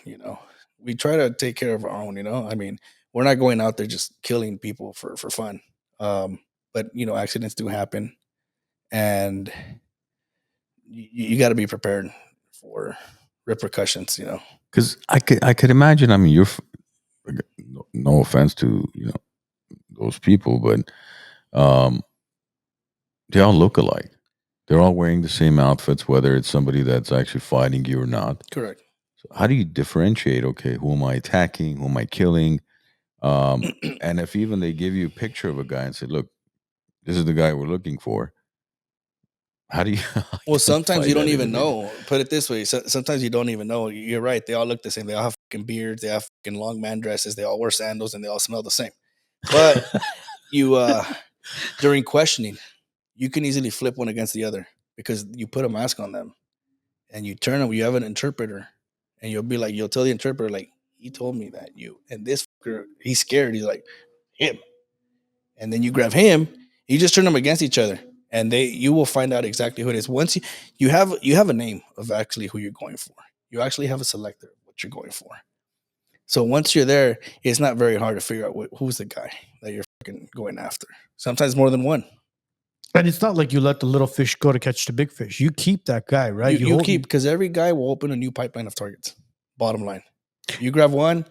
We try to take care of our own. I mean, we're not going out there just killing people for fun. But accidents do happen, and you got to be prepared for repercussions. Because I could imagine. I mean, no offense to those people, but they all look alike. They're all wearing the same outfits, whether it's somebody that's actually fighting you or not. Correct. So how do you differentiate? Okay, who am I attacking? Who am I killing? And if even they give you a picture of a guy and say, "Look, this is the guy we're looking for," how do you? Well, sometimes you don't even know. Put it this way: sometimes you don't even know. You're right; they all look the same. They all have fucking beards. They have fucking long man dresses. They all wear sandals, and they all smell the same. But you, during questioning, you can easily flip one against the other because you put a mask on them, and you turn them. You have an interpreter, and you'll tell the interpreter like, "He told me that you." And this fucker, he's scared. He's like, "Him," and then you grab him. You just turn them against each other. And you will find out exactly who it is. Once you have a name of actually who you're going for. You actually have a selector of what you're going for. So once you're there, it's not very hard to figure out who's the guy that you're fucking going after. Sometimes more than one. And it's not like you let the little fish go to catch the big fish. You keep that guy, right? You keep, because every guy will open a new pipeline of targets. Bottom line, you grab one,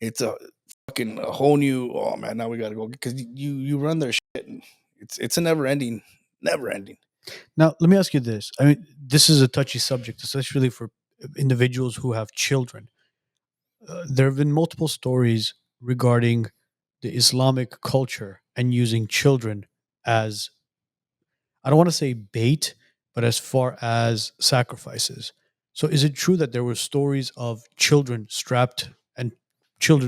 it's a whole new. Oh man, now we got to go because you run their shit. And it's a never ending. Now, let me ask you this. I mean, this is a touchy subject, especially for individuals who have children. There have been multiple stories regarding the Islamic culture and using children as, I don't want to say bait, but as far as sacrifices. So is it true that there were stories of children strapped, and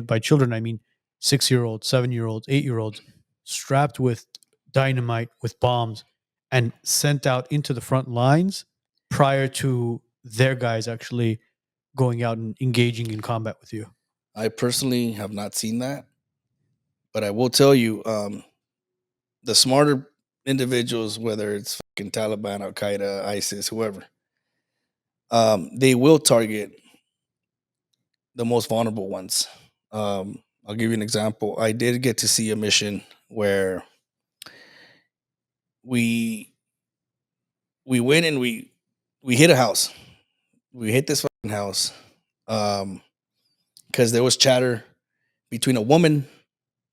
by children, I mean 6-year-olds, 7-year-olds, 8-year-olds strapped with dynamite, with bombs, and sent out into the front lines prior to their guys actually going out and engaging in combat with you? I personally have not seen that, but I will tell you, the smarter individuals, whether it's fucking Taliban, Al Qaeda, ISIS, whoever, they will target the most vulnerable ones. I'll give you an example. I did get to see a mission where we went and we hit a house. We hit this fucking house because there was chatter between a woman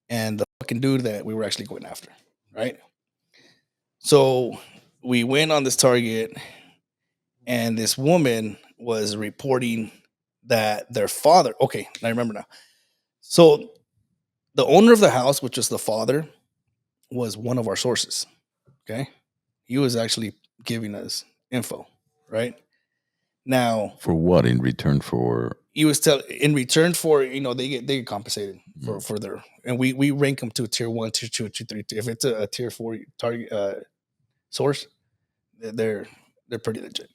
and the fucking dude that we were actually going after, right? So we went on this target, and this woman was reporting that their father. Okay, I remember now. So the owner of the house, which was the father, was one of our sources. Okay, he was actually giving us info, right? Now, For what in return for? he was in return for, they get compensated for their, and we rank them to tier 1, tier 2, tier 3. If it's a tier 4 target source, they're pretty legit,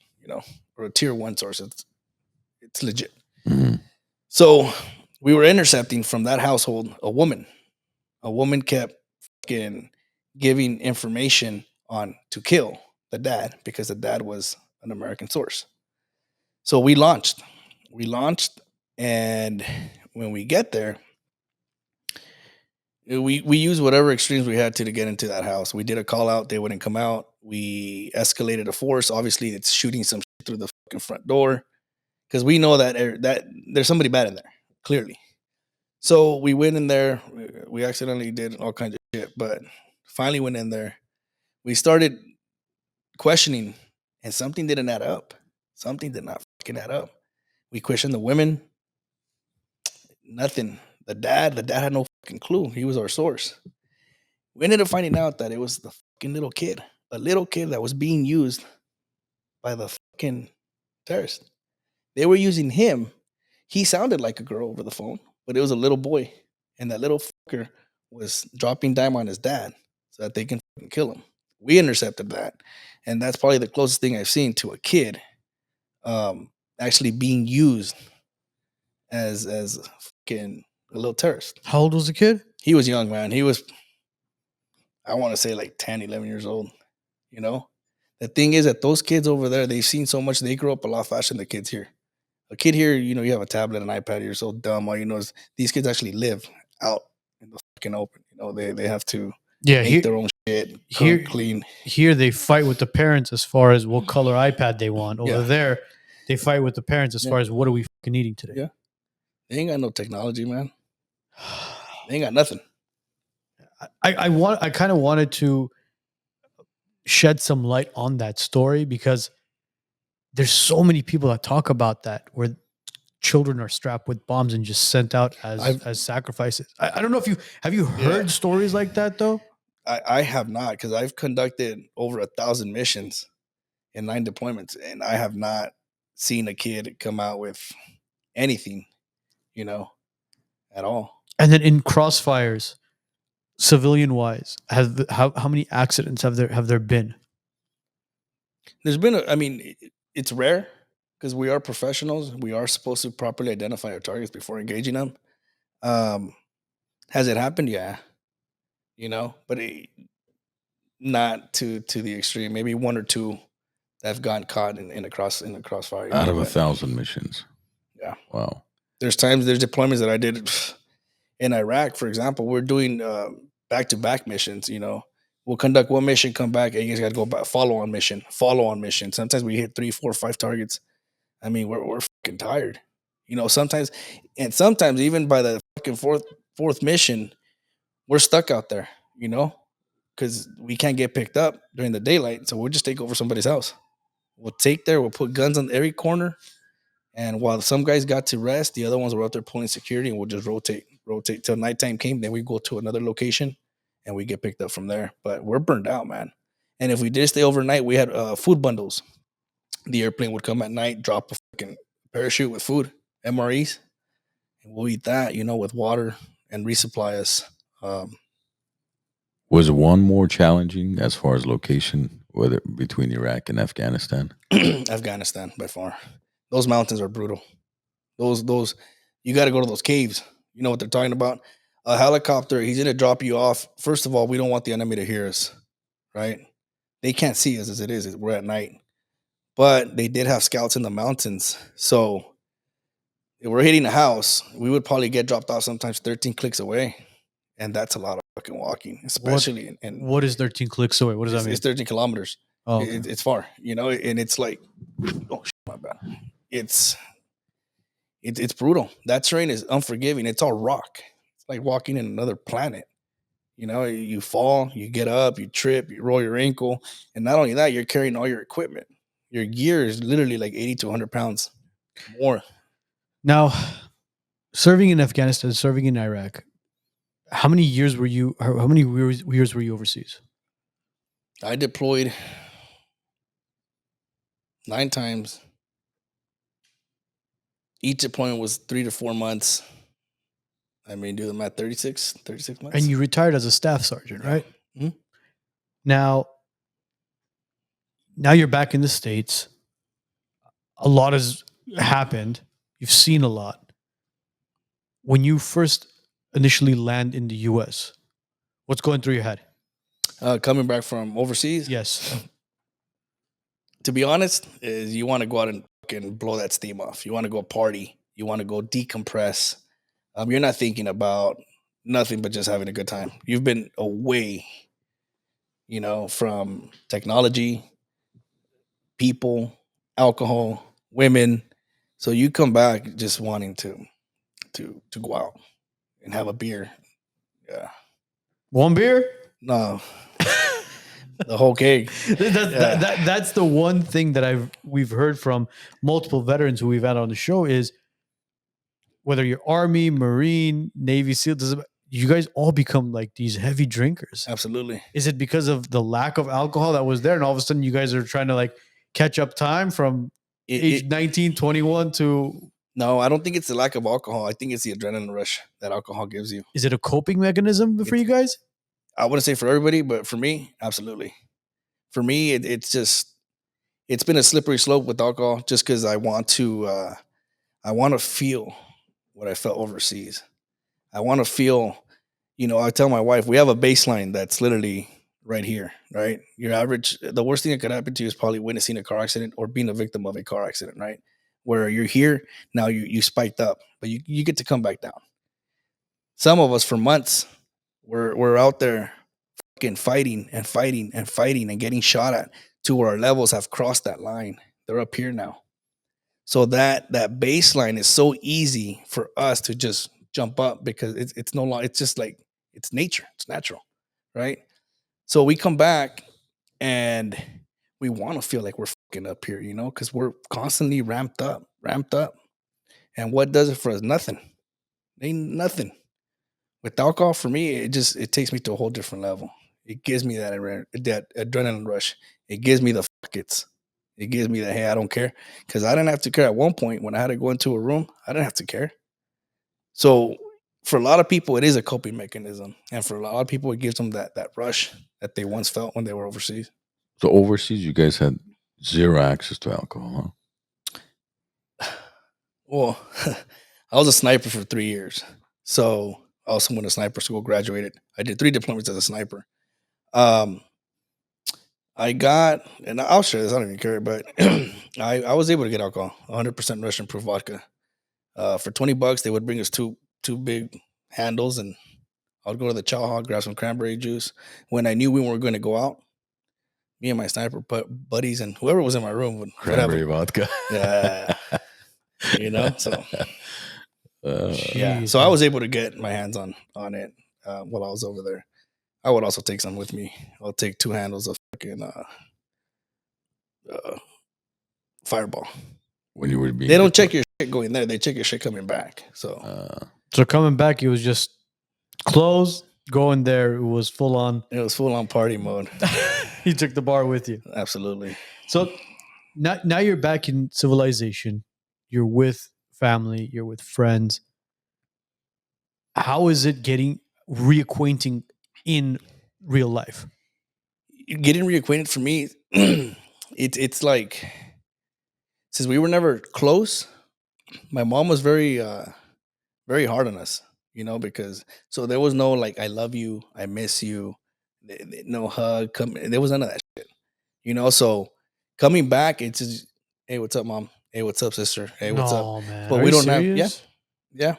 or a tier 1 source, it's legit. Mhm. So we were intercepting from that household a woman. A woman kept fucking giving information on to kill the dad because the dad was an American source. So we launched, and when we get there, we used whatever extremes we had to get into that house. We did a call out; they wouldn't come out. We escalated a force. Obviously, it's shooting some shit through the fucking front door because we know that there's somebody bad in there, clearly. So we went in there. We accidentally did all kinds of shit, but finally went in there. We started questioning, and something didn't add up. Something did not fucking add up. We questioned the women. Nothing. The dad had no fucking clue. He was our source. We ended up finding out that it was the fucking little kid, a little kid that was being used by the fucking terrorists. They were using him. He sounded like a girl over the phone, but it was a little boy, and that little fucker was dropping dime on his dad so that they can fucking kill him. We intercepted that, and that's probably the closest thing I've seen to a kid actually being used as fucking a little terrorist. How old was the kid? He was young, man. He was, I want to say, like 10, 11 years old. The thing is that those kids over there, they've seen so much. They grow up a lot faster than the kids here. A kid here, you have a tablet, an iPad, you're so dumb. All you know is these kids actually live out in the fucking open. They have to make their own shit, clean. Here they fight with the parents as far as what color iPad they want. Over there, they fight with the parents as far as what are we fucking eating today. Yeah. They ain't got no technology, man. They ain't got nothing. I kind of wanted to shed some light on that story because there's so many people that talk about that where children are strapped with bombs and just sent out as sacrifices. I don't know if you heard stories like that though. I have not, because I've conducted over 1,000 missions in 9 deployments, and I have not seen a kid come out with anything, at all. And then in crossfires, civilian wise, how many accidents have there been? There's been it's rare because we are professionals. We are supposed to properly identify our targets before engaging them. Has it happened? Yeah. But not to the extreme. Maybe 1 or 2 that have gotten caught in a crossfire. Out of 1,000 missions. Yeah. Wow. There's deployments that I did in Iraq, for example. We're doing back-to-back missions. We'll conduct one mission, come back, and you guys got to go back, follow on mission. Sometimes we hit 3, 4, 5 targets. I mean, we're fucking tired. Sometimes even by the fucking fourth mission, we're stuck out there. Because we can't get picked up during the daylight, so we'll just take over somebody's house. We'll put guns on every corner, and while some guys got to rest, the other ones were out there pulling security, and we'll just rotate till nighttime came. Then we go to another location, and we get picked up from there. But we're burned out, man. And if we did stay overnight, we had food bundles. The airplane would come at night, drop a fucking parachute with food, MREs, and we'll eat that, with water. and resupply us. Was one more challenging as far as location, whether between Iraq and Afghanistan? Afghanistan by far. Those mountains are brutal. Those you got to go to those caves. You know what they're talking about? A helicopter, he's going to drop you off. First of all, we don't want the enemy to hear us, right? They can't see us as it is. We're at night. But they did have scouts in the mountains. So if we're hitting a house, we would probably get dropped off sometimes 13 clicks away. And that's a lot of fucking walking, especially in What is 13 clicks away? What does that mean? It's 13 kilometers. Oh, okay. It's far, and it's like, oh, my bad. It's brutal. That terrain is unforgiving. It's all rock. It's like walking in another planet. You fall, you get up, you trip, you roll your ankle. And not only that, you're carrying all your equipment. Your gear is literally like 80 to 100 pounds more. Now, serving in Afghanistan, serving in Iraq, how many years were you overseas? I deployed 9 times. Each deployment was 3 to 4 months. I mean, do the math, 36 months. And you retired as a staff sergeant, right? Mm-hmm. Now you're back in the States. A lot has happened. You've seen a lot. When you first initially land in the U.S., what's going through your head? Coming back from overseas? Yes. To be honest, is you want to go out and fucking blow that steam off. You want to go party. You want to go decompress. You're not thinking about nothing but just having a good time. You've been away, from technology, people, alcohol, women. So you come back just wanting to go out and have a beer. Yeah. One beer? No. The whole keg. That's the one thing that we've heard from multiple veterans who we've had on the show is whether you're Army, Marine, Navy SEAL, you guys all become like these heavy drinkers. Absolutely. Is it because of the lack of alcohol that was there, and all of a sudden you guys are trying to like catch up time from age 19, 21 to... No, I don't think it's the lack of alcohol. I think it's the adrenaline rush that alcohol gives you. Is it a coping mechanism for you guys? I wouldn't say for everybody, but for me, absolutely. For me, it's been a slippery slope with alcohol just because I want to feel what I felt overseas. I want to feel, I tell my wife, we have a baseline that's literally right here, right? Your average, the worst thing that could happen to you is probably witnessing a car accident or being a victim of a car accident, right? Where you're here, now you spiked up, but you get to come back down. Some of us for months, we're out there fucking fighting and getting shot at to where our levels have crossed that line. They're up here now. So that baseline is so easy for us to just jump up because it's no longer, it's just like, it's nature, it's natural, right? So we come back and we want to feel like we're fucking up here, because we're constantly ramped up. And what does it for us? Nothing. Ain't nothing. With alcohol, for me, it takes me to a whole different level. It gives me that adrenaline rush. It gives me the fuck it's. It gives me the, hey, I don't care. Because I didn't have to care at one point when I had to go into a room. I didn't have to care. So for a lot of people, it is a coping mechanism. And for a lot of people, it gives them that rush that they once felt when they were overseas. So overseas, you guys had zero access to alcohol, huh? Well, I was a sniper for 3 years. So I also went to sniper school, graduated. I did 3 deployments as a sniper. I got, and I'll share this, I don't even care, but I was able to get alcohol, 100% Russian proof vodka. For $20, they would bring us two big handles, and I would go to the chow hall, grab some cranberry juice. When I knew we weren't going to go out, me and my sniper buddies and whoever was in my room would Cranberry vodka. Yeah. So yeah. So I was able to get my hands on it while I was over there. I would also take some with me. I'll take 2 handles of fucking Fireball. When you were being, they don't check your shit going there. They check your shit coming back. So coming back, it was just clothes. Going there, it was full on. It was full on party mode. You took the bar with you. Absolutely. So now you're back in civilization. You're with family. You're with friends. How is it getting reacquainting in real life? Getting reacquainted for me, it's like, since we were never close, my mom was very hard on us, because so there was no like I love you, I miss you, no hug, there was none of that shit, so coming back, it's just, hey, what's up, mom? Hey, what's up, sister? Hey, what's up? No, man. But Are we you don't have, yeah, serious? yeah.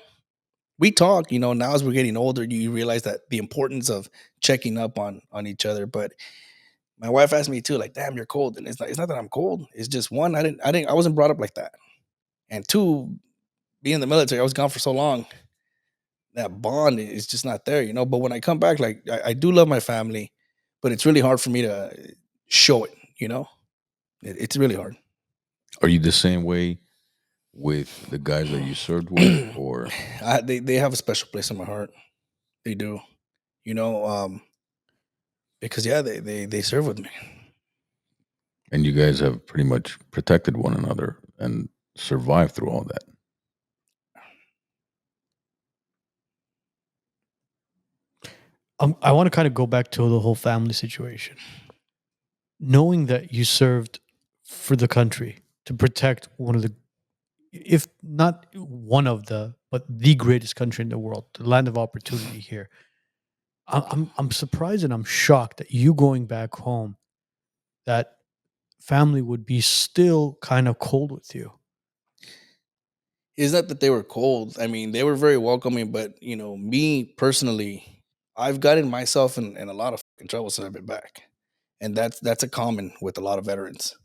We talk, now as we're getting older, you realize that the importance of checking up on each other. But my wife asked me too, like, damn, you're cold. And it's not that I'm cold. It's just, one, I wasn't brought up like that. And two, being in the military, I was gone for so long. That bond is just not there. But when I come back, like, I do love my family, but it's really hard for me to show it. It's really hard. Are you the same way with the guys that you served with, or They have a special place in my heart. They do. You know, because yeah, they serve with me. and you guys have pretty much protected one another and survived through all that? I want to kind of go back to the whole family situation. Knowing that you served for the country to protect one of the, if not one of the, but the greatest country in the world, the land of opportunity here. I'm surprised and I'm shocked that you going back home, that family would be still kind of cold with you. It's not that they were cold. I mean, they were very welcoming, but me personally, I've gotten myself in a lot of fucking trouble since I've been back, and that's a common with a lot of veterans.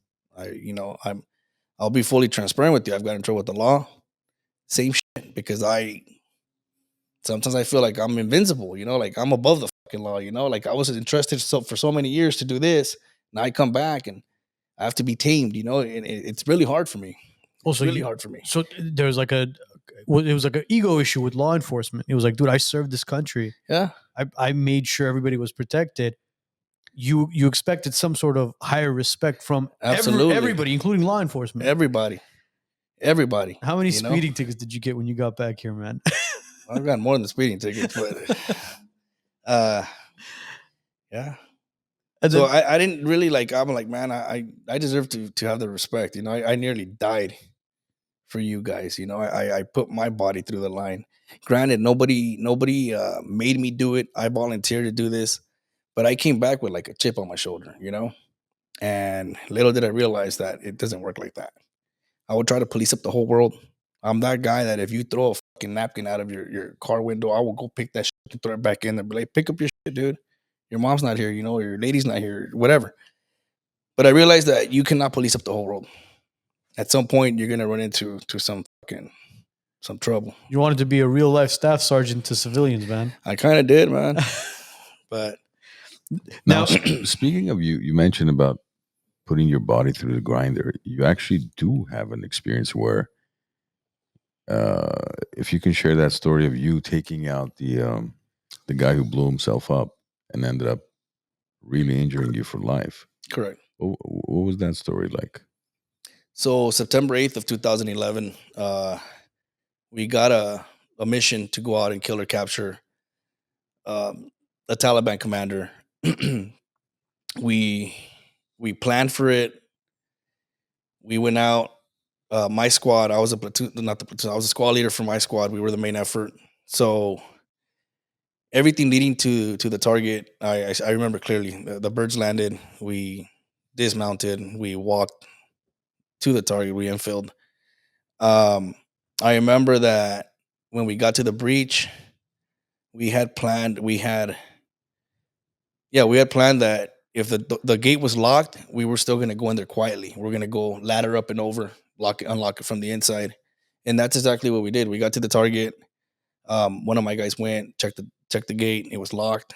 I'll be fully transparent with you. I've got in trouble with the law, same shit, because I sometimes I feel like I'm invincible. Like I'm above the fucking law. Like I was entrusted for so many years to do this. Now I come back and I have to be tamed. And it's really hard for me. It's Also, really hard for me. so there's like it was like an ego issue with law enforcement. It was like, dude, I served this country. Yeah, I made sure everybody was protected. You expected some sort of higher respect from absolutely. everybody, including law enforcement. Everybody. How many speeding tickets did you get when you got back here, man? I've got more than speeding tickets, but yeah. And So then, I didn't really like. I'm like, man, I deserve to have the respect. I nearly died for you guys. I put my body through the line. Granted, nobody made me do it. I volunteered to do this, but I came back with like a chip on my shoulder. And little did I realize that it doesn't work like that. I would try to police up the whole world. I'm that guy that if you throw a fucking napkin out of your car window, I will go pick that shit and throw it back in there. Be like, pick up your shit, dude. Your mom's not here, or your lady's not here, whatever. But I realized that you cannot police up the whole world. At some point, you're gonna run into some trouble. you wanted to be a real life staff sergeant to civilians, man. I kind of did, man. But Now, speaking of you mentioned about putting your body through the grinder. You actually do have an experience where, if you can share that story of you taking out the guy who blew himself up and ended up really injuring you for life. correct. What was that story like? So September 8th of 2011, we got a mission to go out and kill or capture a Taliban commander. we we planned for it. We went out. My squad, I was a platoon, not the platoon. I was a squad leader for my squad. We were the main effort. So everything leading to the target, I remember clearly. The birds landed. We dismounted. We walked to the target. We infilled. Um, I remember that when we got to the breach, we had planned. We had planned that if the gate was locked, we were still going to go in there quietly. We're going to go ladder up and over, unlock it from the inside, and that's exactly what we did. We got to the target. One of my guys went checked the gate. It was locked.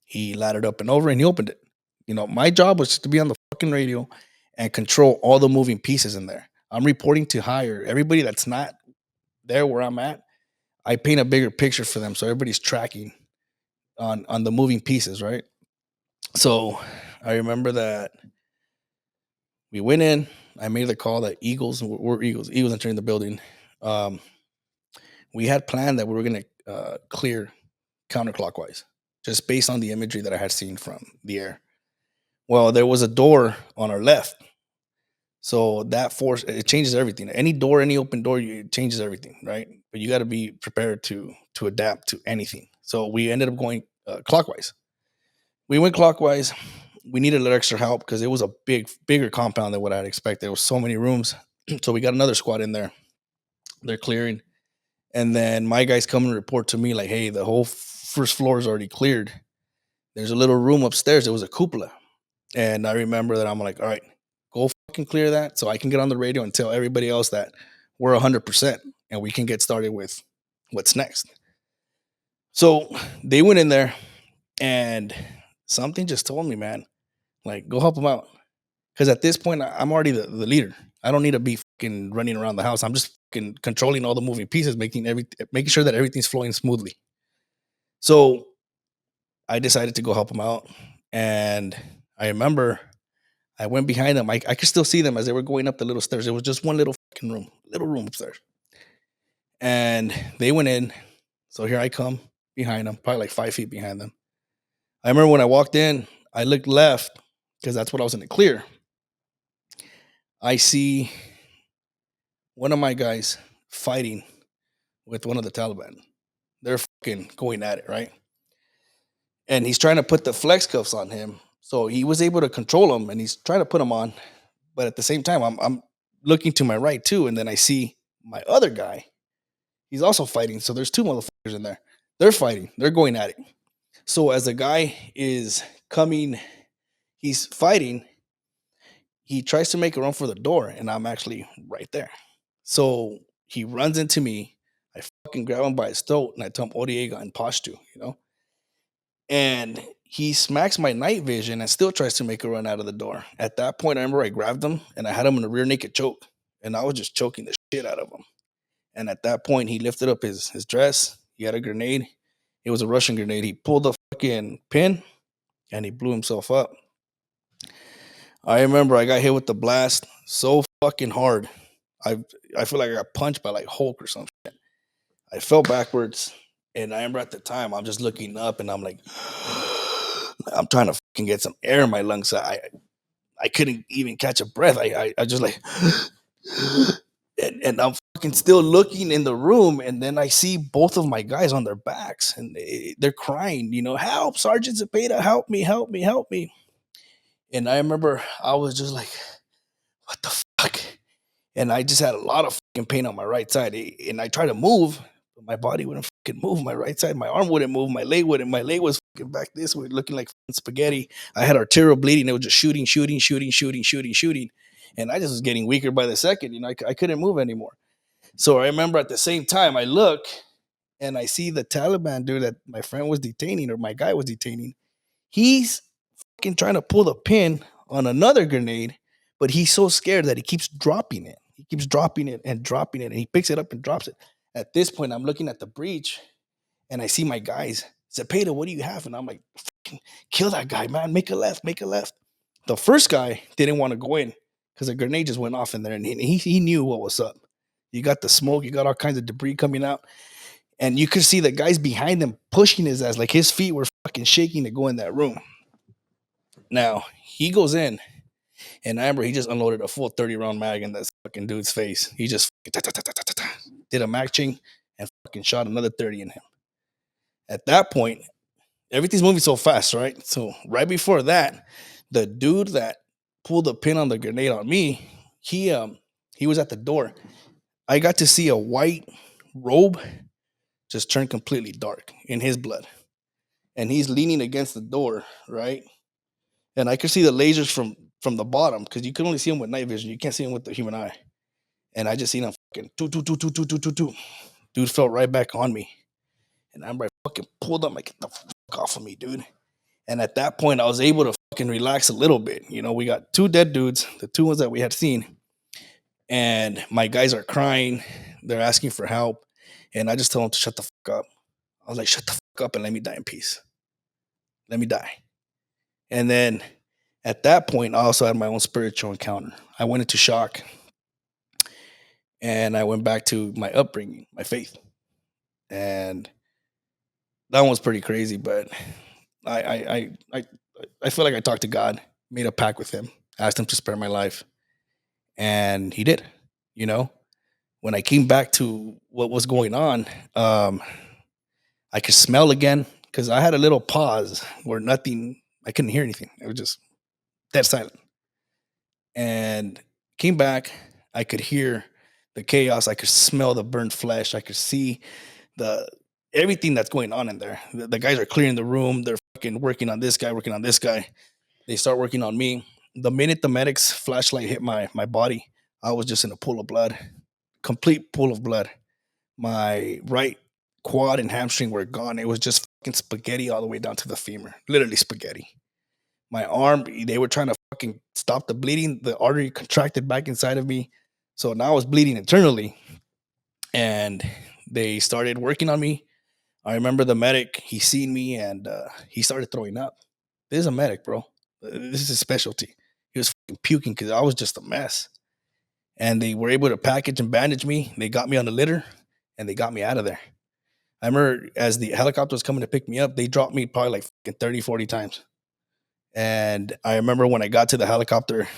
He laddered up and over, and he opened it. My job was to be on the fucking radio and control all the moving pieces in there. I'm reporting to higher. Everybody that's not there where I'm at, I paint a bigger picture for them, so everybody's tracking on the moving pieces, right? So I remember that we went in. I made the call that Eagles were Eagles entering the building. Um, we had planned that we were going to clear counterclockwise, just based on the imagery that I had seen from the air. Well, there was a door on our left. So that force, it changes everything. Any door, any open door, it changes everything, right? But you got to be prepared to adapt to anything. So we ended up going clockwise. We went clockwise. We needed a little extra help because it was a bigger compound than what I'd expected. There was so many rooms. So we got another squad in there. They're clearing. And then my guys come and report to me like, hey, the whole first floor is already cleared. There's a little room upstairs. It was a cupola. And I remember that I'm like, all right, go fucking clear that so I can get on the radio and tell everybody else that we're 100% and we can get started with what's next. So they went in there and something just told me, man, like, go help them out. Because at this point, I'm already the leader. I don't need to be fucking running around the house. I'm just fucking controlling all the moving pieces, making sure that everything's flowing smoothly. So I decided to go help them out. And I remember I went behind them. I could still see them as they were going up the little stairs. It was just one little fucking little room upstairs. And they went in. So here I come behind them, probably like 5 feet behind them. I remember when I walked in, I looked left because that's what I was in the clear. I see one of my guys fighting with one of the Taliban. They're fucking going at it, right? And he's trying to put the flex cuffs on him. So he was able to control him and he's trying to put them on. But at the same time, I'm looking to my right too. And then I see my other guy. He's also fighting. So there's two motherfuckers in there. They're fighting. They're going at it. So as the guy is coming, he's fighting. He tries to make a run for the door, and I'm actually right there. So he runs into me. I fucking grab him by his throat, and I tell him, Odiega and Pashtu, And he smacks my night vision and still tries to make a run out of the door. At that point, I remember I grabbed him, and I had him in a rear naked choke, and I was just choking the shit out of him. And at that point, he lifted up his dress. He had a grenade. It was a Russian grenade. He pulled the fucking pin, and he blew himself up. I remember I got hit with the blast so fucking hard. I feel like I got punched by like Hulk or something. I fell backwards, and I remember at the time I'm just looking up, and I'm like, I'm trying to fucking get some air in my lungs. I couldn't even catch a breath. I just like, and I'm fucking still looking in the room, and then I see both of my guys on their backs, and they're crying, help, Sergeant Zepeda, help me, help me, help me. And I remember I was just like, what the fuck? And I just had a lot of fucking pain on my right side. And I tried to move, but my body wouldn't fucking move. My right side, my arm wouldn't move. My leg wouldn't. My leg was fucking back this way, looking like spaghetti. I had arterial bleeding. It was just shooting. And I just was getting weaker by the second. I couldn't move anymore. So I remember at the same time, I look and I see the Taliban dude that my friend was detaining, or my guy was detaining. He's fucking trying to pull the pin on another grenade, but he's so scared that he keeps dropping it. He keeps dropping it, and he picks it up and drops it. At this point, I'm looking at the breach, and I see my guys. Zepeda, what do you have? And I'm like, fucking kill that guy, man. Make a left. The first guy didn't want to go in because the grenade just went off in there, and he knew what was up. You got the smoke, you got all kinds of debris coming out, and you could see the guys behind him pushing his ass, like his feet were fucking shaking to go in that room. Now, he goes in, and I remember he just unloaded a full 30-round mag in that fucking dude's face. He just did a matching and fucking shot another 30 in him. At that point, everything's moving so fast, right? So right before that, the dude that pulled the pin on the grenade on me, he was at the door. I got to see a white robe just turn completely dark in his blood. And he's leaning against the door, right? And I could see the lasers from the bottom, because you can only see them with night vision. You can't see them with the human eye. And I just seen him fucking two. Dude fell right back on me. And I fucking pulled up, like, get the fuck off of me, dude. And at that point, I was able to fucking relax a little bit. We got two dead dudes, the two ones that we had seen. And my guys are crying. They're asking for help. And I just told them to shut the fuck up. I was like, shut the fuck up and let me die in peace. Let me die. And then at that point, I also had my own spiritual encounter. I went into shock, and I went back to my upbringing, my faith. And that one was pretty crazy. But I I I I, I feel like I talked to God, made a pact with Him, asked Him to spare my life, and He did. You know, when I came back to what was going on, um, I could smell again because I had a little pause where nothing. I couldn't hear anything. It was just dead silent. And came back. I could hear the chaos. I could smell the burnt flesh. I could see the everything that's going on in there. The guys are clearing the room. They're fucking working on this guy, working on this guy. They start working on me. The minute the medic's flashlight hit my body, I was just in a pool of blood, complete pool of blood. My right quad and hamstring were gone. It was just fucking spaghetti all the way down to the femur, literally spaghetti. My arm, they were trying to fucking stop the bleeding. The artery contracted back inside of me. So now I was bleeding internally. And they started working on me. I remember the medic, he seen me and he started throwing up. This is a medic, bro. This is his specialty. He was fucking puking because I was just a mess. And they were able to package and bandage me. They got me on the litter and they got me out of there. I remember as the helicopter was coming to pick me up, they dropped me probably like fucking 30, 40 times. And I remember when I got to the helicopter,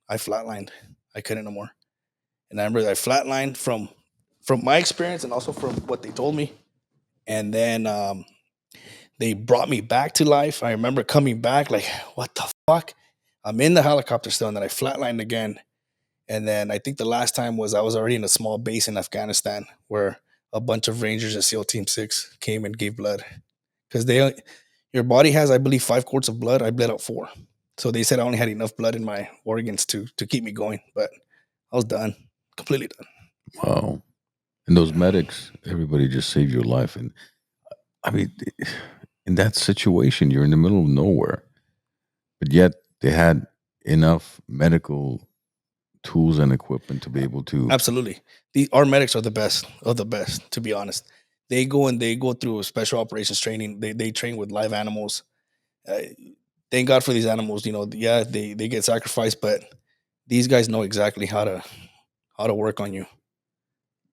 I flatlined. I couldn't no more. And I remember I flatlined from my experience and also from what they told me. And then they brought me back to life. I remember coming back like, what the fuck? I'm in the helicopter still, and then I flatlined again. And then I think the last time was I was already in a small base in Afghanistan where a bunch of Rangers at SEAL Team 6 came and gave blood. Because your body has, I believe, 5 quarts of blood. I bled out 4. So they said I only had enough blood in my organs to keep me going. But I was done, completely done. Wow. And those medics, everybody just saved your life. And I mean, in that situation, you're in the middle of nowhere, but yet they had enough medical tools and equipment to be able to. Absolutely. Our medics are the best of the best, to be honest. They go through a special operations training. They train with live animals. Uh, thank God for these animals. You know, yeah, they get sacrificed, but these guys know exactly how to work on you,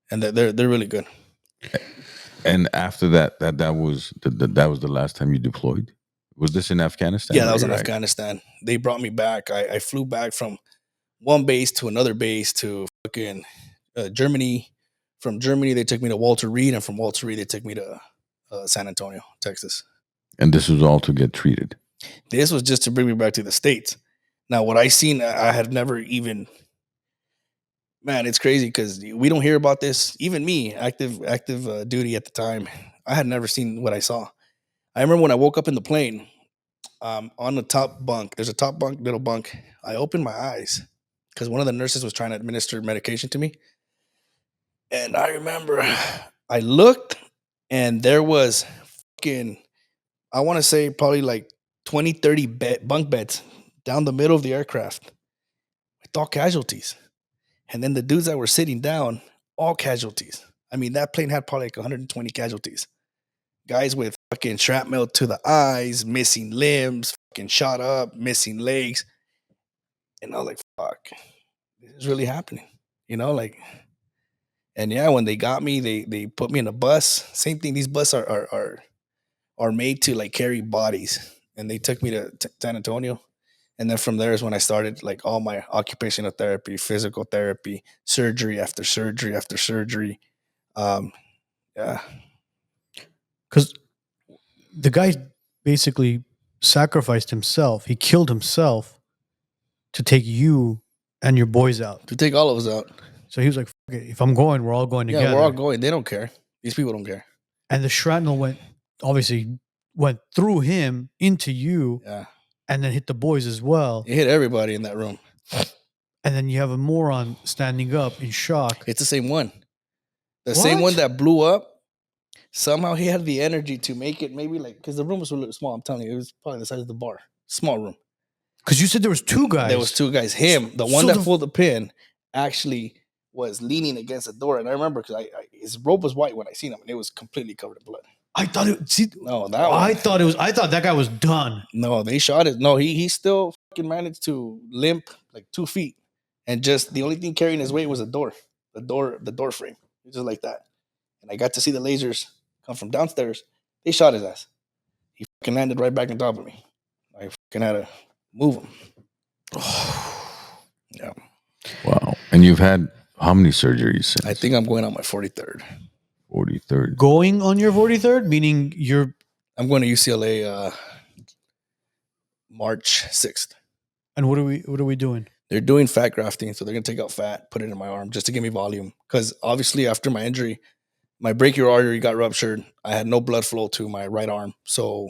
and they're really good. And after that was that was the last time you deployed. Was this in Afghanistan? Yeah, that or was in Iraq? Afghanistan. They brought me back. I flew back from one base to another base to fucking Germany. From Germany, they took me to Walter Reed, and from Walter Reed, they took me to San Antonio, Texas. And this was all to get treated. This was just to bring me back to the States. Now, what I seen, I had never even. Man, it's crazy because we don't hear about this. Even me, active duty at the time, I had never seen what I saw. I remember when I woke up in the plane, on the top bunk. There's a top bunk, little bunk. I opened my eyes because one of the nurses was trying to administer medication to me, and I remember I looked, and there was fucking. I want to say probably like 20, 30 bunk beds down the middle of the aircraft with all casualties. And then the dudes that were sitting down, all casualties. I mean, that plane had probably like 120 casualties. Guys with fucking shrapnel to the eyes, missing limbs, fucking shot up, missing legs. And I was like, fuck, this is really happening. You know, like, and yeah, when they got me, they put me in a bus. Same thing. These buses are made to like carry bodies. And they took me to San Antonio. And then from there is when I started like all my occupational therapy, physical therapy, surgery after surgery after surgery. Yeah. Because the guy basically sacrificed himself. He killed himself to take you and your boys out. To take all of us out. So he was like, "Fuck it. If I'm going, we're all going together." Yeah, we're all going. They don't care. These people don't care. And the shrapnel went through him into you, Yeah. and then hit the boys as well. It hit everybody in that room. And then you have a moron standing up in shock. It's the same one. The same one that blew up. Somehow he had the energy to make it maybe like, because the room was a little small. I'm telling you, it was probably the size of the bar. Small room. Because you said there was 2 guys. There was 2 guys. Him, the one that pulled the pin, actually was leaning against the door. And I remember because his robe was white when I seen him, and it was completely covered in blood. I thought it. No, that one. I thought that guy was done. No, they shot it. No, he still fucking managed to limp like 2 feet, and just the only thing carrying his weight was the door frame. Just like that. And I got to see the lasers come from downstairs They shot his ass. He fucking landed right back on top of me. I fucking had to move him. Yeah. Wow. And you've had how many surgeries since? I think I'm going on my 43rd. 43rd. Going on your 43rd, meaning you're. I'm going to UCLA March 6th. And what are we doing? They're doing fat grafting, so they're gonna take out fat, put it in my arm just to give me volume. Because obviously, after my injury, my brachial artery got ruptured. I had no blood flow to my right arm, so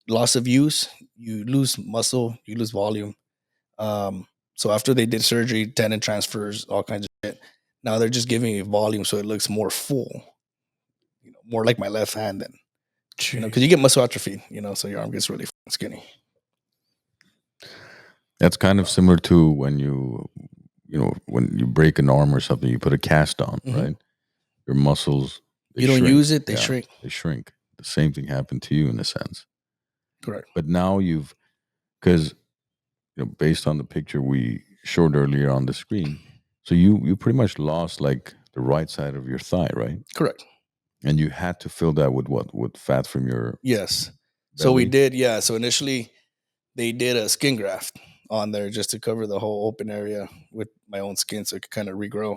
loss of use, you lose muscle, you lose volume. So after they did surgery, tendon transfers, all kinds of shit. Now they're just giving me volume, so it looks more full, more like my left hand. Than because you get muscle atrophy, so your arm gets really skinny. That's kind of similar to when when you break an arm or something, you put a cast on, right? Your muscles, you don't use it, they shrink. They shrink. The same thing happened to you in a sense. Correct. But now because based on the picture we showed earlier on the screen, so you pretty much lost like the right side of your thigh, right? Correct. And you had to fill that with what? With fat from your Yes. belly? So we did, yeah. So initially they did a skin graft on there just to cover the whole open area with my own skin so it could kind of regrow.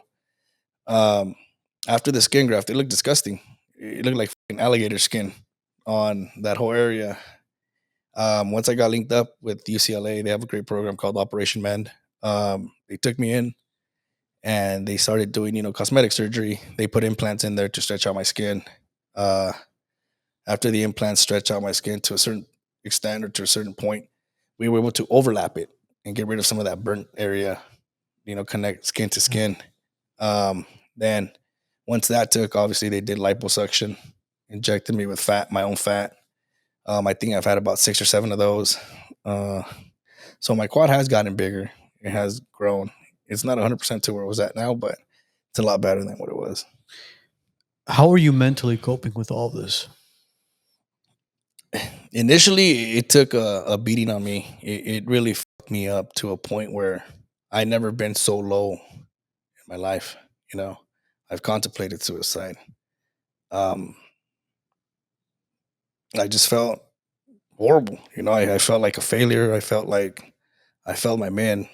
After the skin graft, it looked disgusting. It looked like fucking alligator skin on that whole area. Once I got linked up with UCLA, they have a great program called Operation Mend. They took me in and they started doing, cosmetic surgery. They put implants in there to stretch out my skin. After the implants stretch out my skin to a certain extent or to a certain point, we were able to overlap it and get rid of some of that burnt area, connect skin to skin. Then once that took, obviously they did liposuction, injected me with fat, my own fat. I think I've had about 6 or 7 of those. So my quad has gotten bigger. It has grown. It's not 100% to where it was at now, but it's a lot better than what it was. How are you mentally coping with all this? Initially, it took a beating on me. It really fucked me up to a point where I never been so low in my life. I've contemplated suicide. I just felt horrible. I felt like a failure. I felt like I failed my man.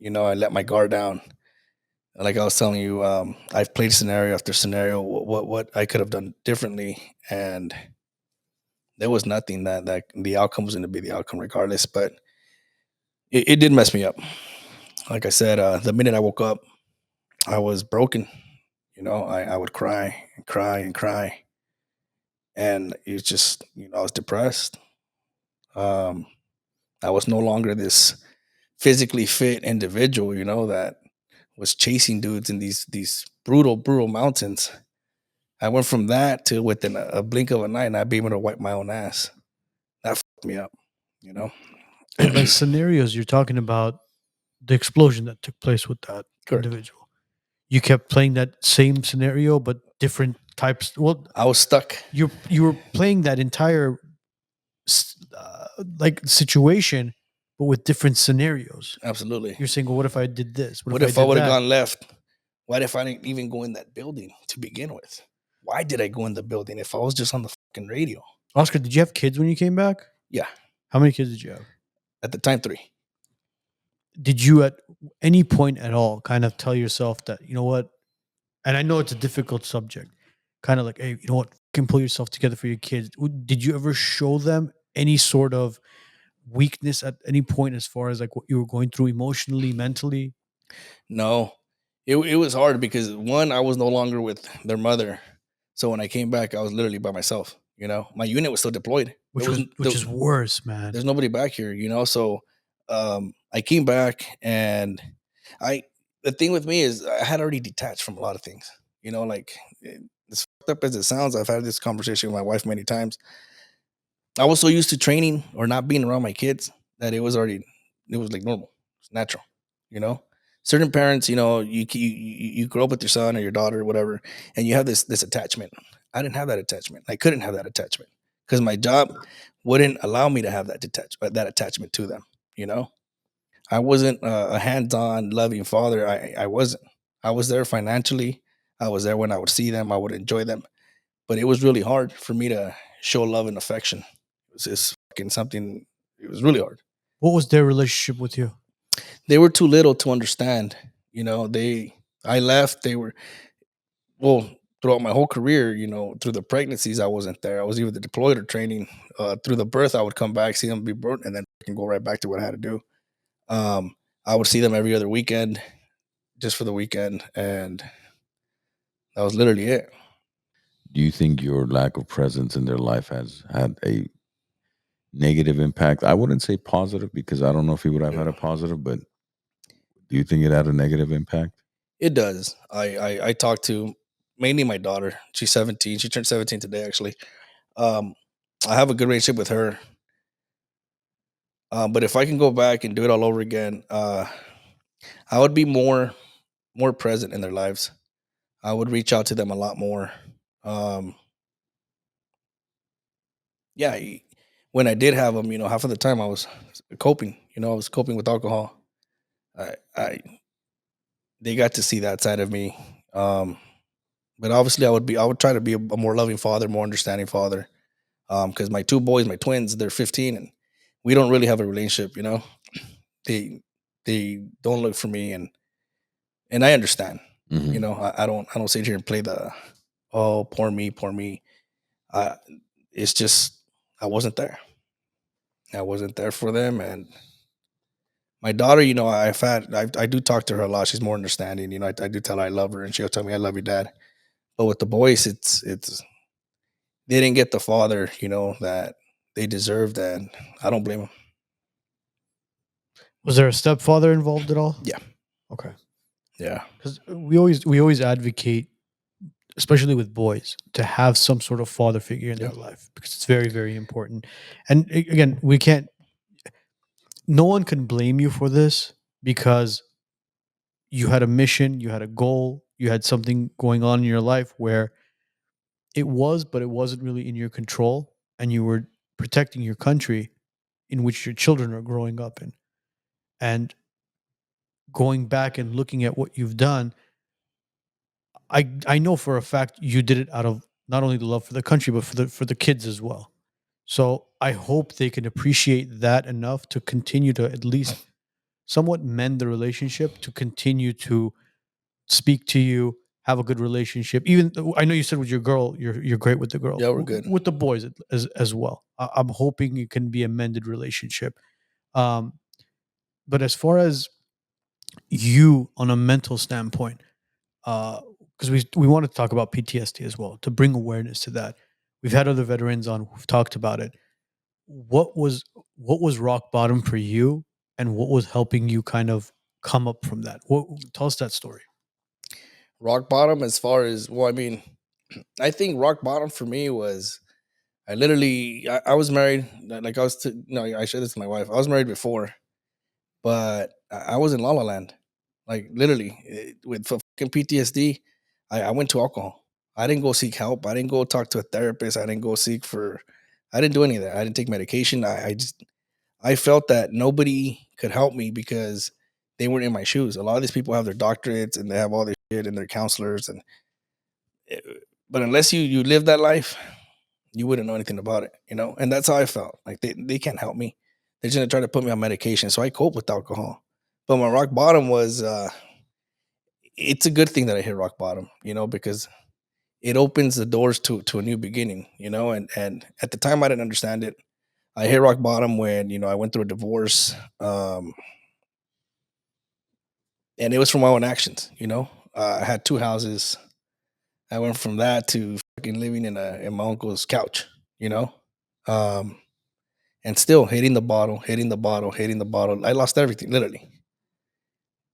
I let my guard down. Like I was telling you, I've played scenario after scenario, what I could have done differently, and there was nothing that the outcome was going to be the outcome regardless. But it did mess me up. Like I said, the minute I woke up, I was broken. I would cry and cry and cry, and it's just I was depressed. I was no longer this physically fit individual, that was chasing dudes in these brutal mountains. I went from that to within a blink of an eye not being able to wipe my own ass. That fucked me up. And by scenarios, you're talking about the explosion that took place with that Correct. individual. You kept playing that same scenario, but different types. Well, I was stuck. you were playing that entire situation, but with different scenarios. Absolutely. You're saying, well, what if I did this? What if I would have gone left? Why if I didn't even go in that building to begin with? Why did I go in the building if I was just on the fucking radio? Oscar, did you have kids when you came back? Yeah. How many kids did you have? At the time, 3. Did you at any point at all kind of tell yourself that, you know what? And I know it's a difficult subject, kind of like, hey, you know what? You can pull yourself together for your kids. Did you ever show them any sort of weakness at any point as far as like what you were going through emotionally, mentally? No. It was hard because, one, I was no longer with their mother. So when I came back, I was literally by myself. My unit was still deployed. Which is worse, man. There's nobody back here, So I came back, and the thing with me is I had already detached from a lot of things. As fucked up as it sounds, I've had this conversation with my wife many times. I was so used to training or not being around my kids that it was like normal. It's natural, Certain parents, you grow up with your son or your daughter or whatever, and you have this attachment. I didn't have that attachment. I couldn't have that attachment because my job wouldn't allow me to have that attachment to them. I wasn't a hands-on, loving father. I wasn't. I was there financially. I was there when I would see them. I would enjoy them. but it was really hard for me to show love and affection. It was just fucking something. It was really hard. What was their relationship with you? They were too little to understand. I left. They were well throughout my whole career. Through the pregnancies, I wasn't there. I was either deployed or training. Through the birth, I would come back, see them be born, and then I can go right back to what I had to do. I would see them every other weekend, just for the weekend, and that was literally it. Do you think your lack of presence in their life has had a negative impact? I wouldn't say positive because I don't know if he would have had a positive, but do you think it had a negative impact? It does. I talk to mainly my daughter. She's 17. She turned 17 today, actually. Um, I have a good relationship with her. But if I can go back and do it all over again, I would be more present in their lives. I would reach out to them a lot more. Um, yeah, when I did have them, half of the time I was coping. I was coping with alcohol. I They got to see that side of me. But obviously, I would try to be a more loving father, more understanding father. Because my two boys, my twins, they're 15, and we don't really have a relationship. They they don't look for me, and I understand. Hmm. I don't sit here and play the, oh, poor me, poor me. I It's just I wasn't there. I wasn't there for them, and my daughter, I do talk to her a lot. She's more understanding. I do tell her I love her, and she'll tell me I love you, dad. But with the boys, it's they didn't get the father, that they deserved, and I don't blame them. Was there a stepfather involved at all? Yeah. Okay. Yeah. Because we always advocate, especially with boys, to have some sort of father figure in their life because it's very, very important. And again, we can't. No one can blame you for this because you had a mission, you had a goal, you had something going on in your life where but it wasn't really in your control, and you were protecting your country in which your children are growing up in. And going back and looking at what you've done, I know for a fact you did it out of not only the love for the country but for the kids as well. So I hope they can appreciate that enough to continue to at least somewhat mend the relationship, to continue to speak to you, have a good relationship. Even I know you said with your girl, you're great with the girl. Yeah, we're good. With the boys as well. I'm hoping it can be a mended relationship. Um, but as far as you on a mental standpoint, because we want to talk about PTSD as well to bring awareness to that. We've had other veterans on who've talked about it. What was rock bottom for you, and what was helping you kind of come up from that? Tell us that story. Rock bottom, as far as, well, I mean, I think rock bottom for me was, I was married. Like, no, I shared this to my wife. I was married before, but I was in La La Land. Like, literally, with fucking PTSD, I went to alcohol. I didn't go seek help. I didn't go talk to a therapist. I didn't do any of that. I didn't take medication. I felt that nobody could help me because they weren't in my shoes. A lot of these people have their doctorates and they have all this shit and their counselors, eh, but unless you live that life, you wouldn't know anything about it. And that's how I felt. Like, they can't help me. They're just gonna try to put me on medication. So I cope with alcohol. But my rock bottom was, it's a good thing that I hit rock bottom, because it opens the doors to a new beginning, and at the time I didn't understand it. I hit rock bottom when, I went through a divorce. And it was from my own actions. I had two houses. I went from that to fucking living in my uncle's couch, you know, um, and still hitting the bottle, hitting the bottle, hitting the bottle. I lost everything, literally.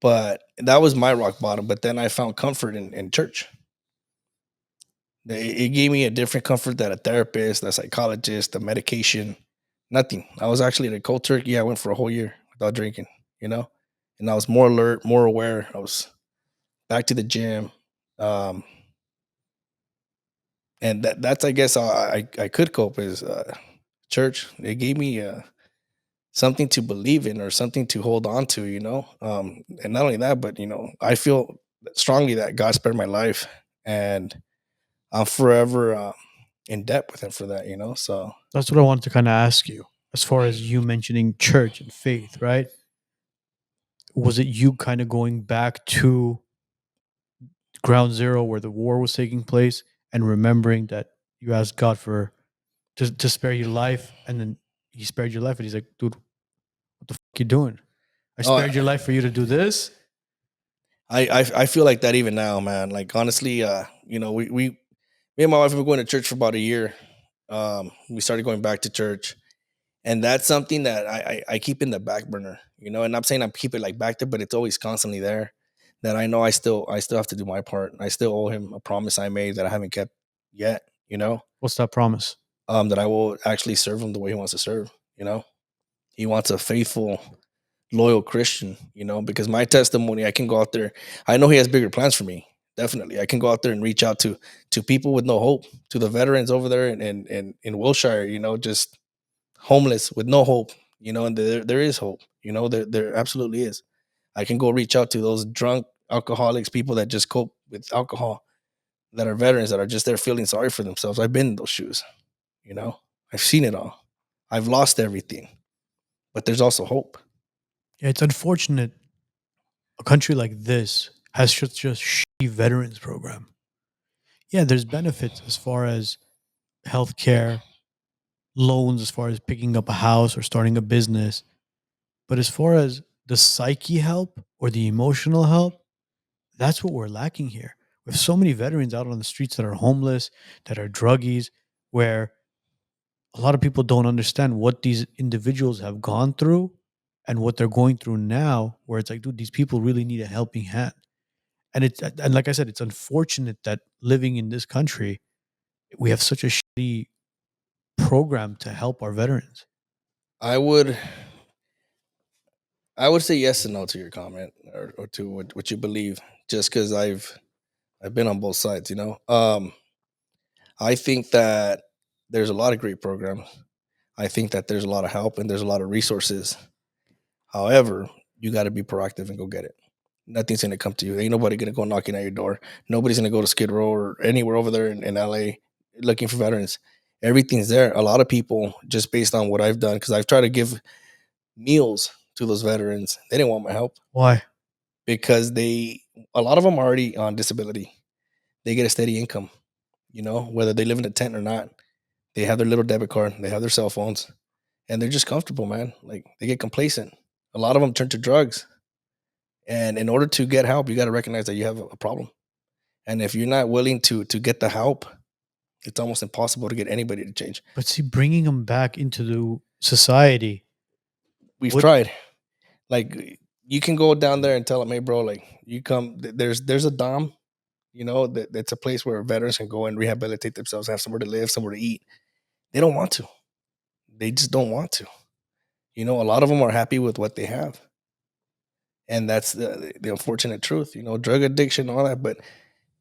But that was my rock bottom. But then I found comfort in church. It gave me a different comfort than a therapist, a psychologist, a medication, nothing. I was actually in a cold turkey. I went for a whole year without drinking, you know, and I was more alert, more aware. I was back to the gym. Um, and that's, I guess, how I could cope is, church. It gave me, something to believe in or something to hold on to, and not only that, but I feel strongly that God spared my life, and I'm forever in debt with him for that, So That's what I wanted to kind of ask you. As far as you mentioning church and faith, right? Was it you kind of going back to ground zero where the war was taking place and remembering that you asked God for to spare your life, and then he spared your life, and he's like, dude, what the fuck you doing? I oh, spared your life for you to do this. I feel like that even now, man. Like honestly, we me and my wife have been going to church for about a year. We started going back to church, and that's something that I keep in the back burner, And I'm saying I keep it like back there, but it's always constantly there. That I know I still have to do my part. I still owe him a promise I made that I haven't kept yet. What's that promise? That I will actually serve him the way he wants to serve. He wants a faithful, loyal Christian, because my testimony, I can go out there. I know he has bigger plans for me. Definitely. I can go out there and reach out to people with no hope, to the veterans over there in Wilshire, just homeless with no hope, and there is hope, there absolutely is. I can go reach out to those drunk alcoholics, people that just cope with alcohol, that are veterans, that are just there feeling sorry for themselves. I've been in those shoes, you know, I've seen it all. I've lost everything, but there's also hope. Yeah, it's unfortunate a country like this has such a shitty veterans program. Yeah, there's benefits as far as healthcare, loans, as far as picking up a house or starting a business. But as far as the psyche help or the emotional help, that's what we're lacking here. We have so many veterans out on the streets that are homeless, that are druggies, where a lot of people don't understand what these individuals have gone through and what they're going through now, where it's like, dude, these people really need a helping hand. And like I said, it's unfortunate that living in this country, we have such a shitty program to help our veterans. I would I would say yes and no to your comment, or to what you believe, just because I've been on both sides, I think that there's a lot of great programs. I think that there's a lot of help and there's a lot of resources. However, you got to be proactive and go get it. Nothing's gonna come to you. Ain't nobody gonna go knocking at your door. Nobody's gonna go to Skid Row or anywhere over there in LA looking for veterans. Everything's there. A lot of people, just based on what I've done, because I've tried to give meals to those veterans, they didn't want my help, Why? because a lot of them are already on disability. They get a steady income, whether they live in a tent or not. They have their little debit card, they have their cell phones, and they're just comfortable, man. Like they get complacent. A lot of them turn to drugs. And in order to get help, you got to recognize that you have a problem. And if you're not willing to get the help, it's almost impossible to get anybody to change. But see, bringing them back into the society, We've what? tried. Like you can go down there and tell them, hey, bro, like you come. There's a dom, that's a place where veterans can go and rehabilitate themselves, have somewhere to live, somewhere to eat. They don't want to. They just don't want to. A lot of them are happy with what they have, and that's the unfortunate truth. Drug addiction, all that, but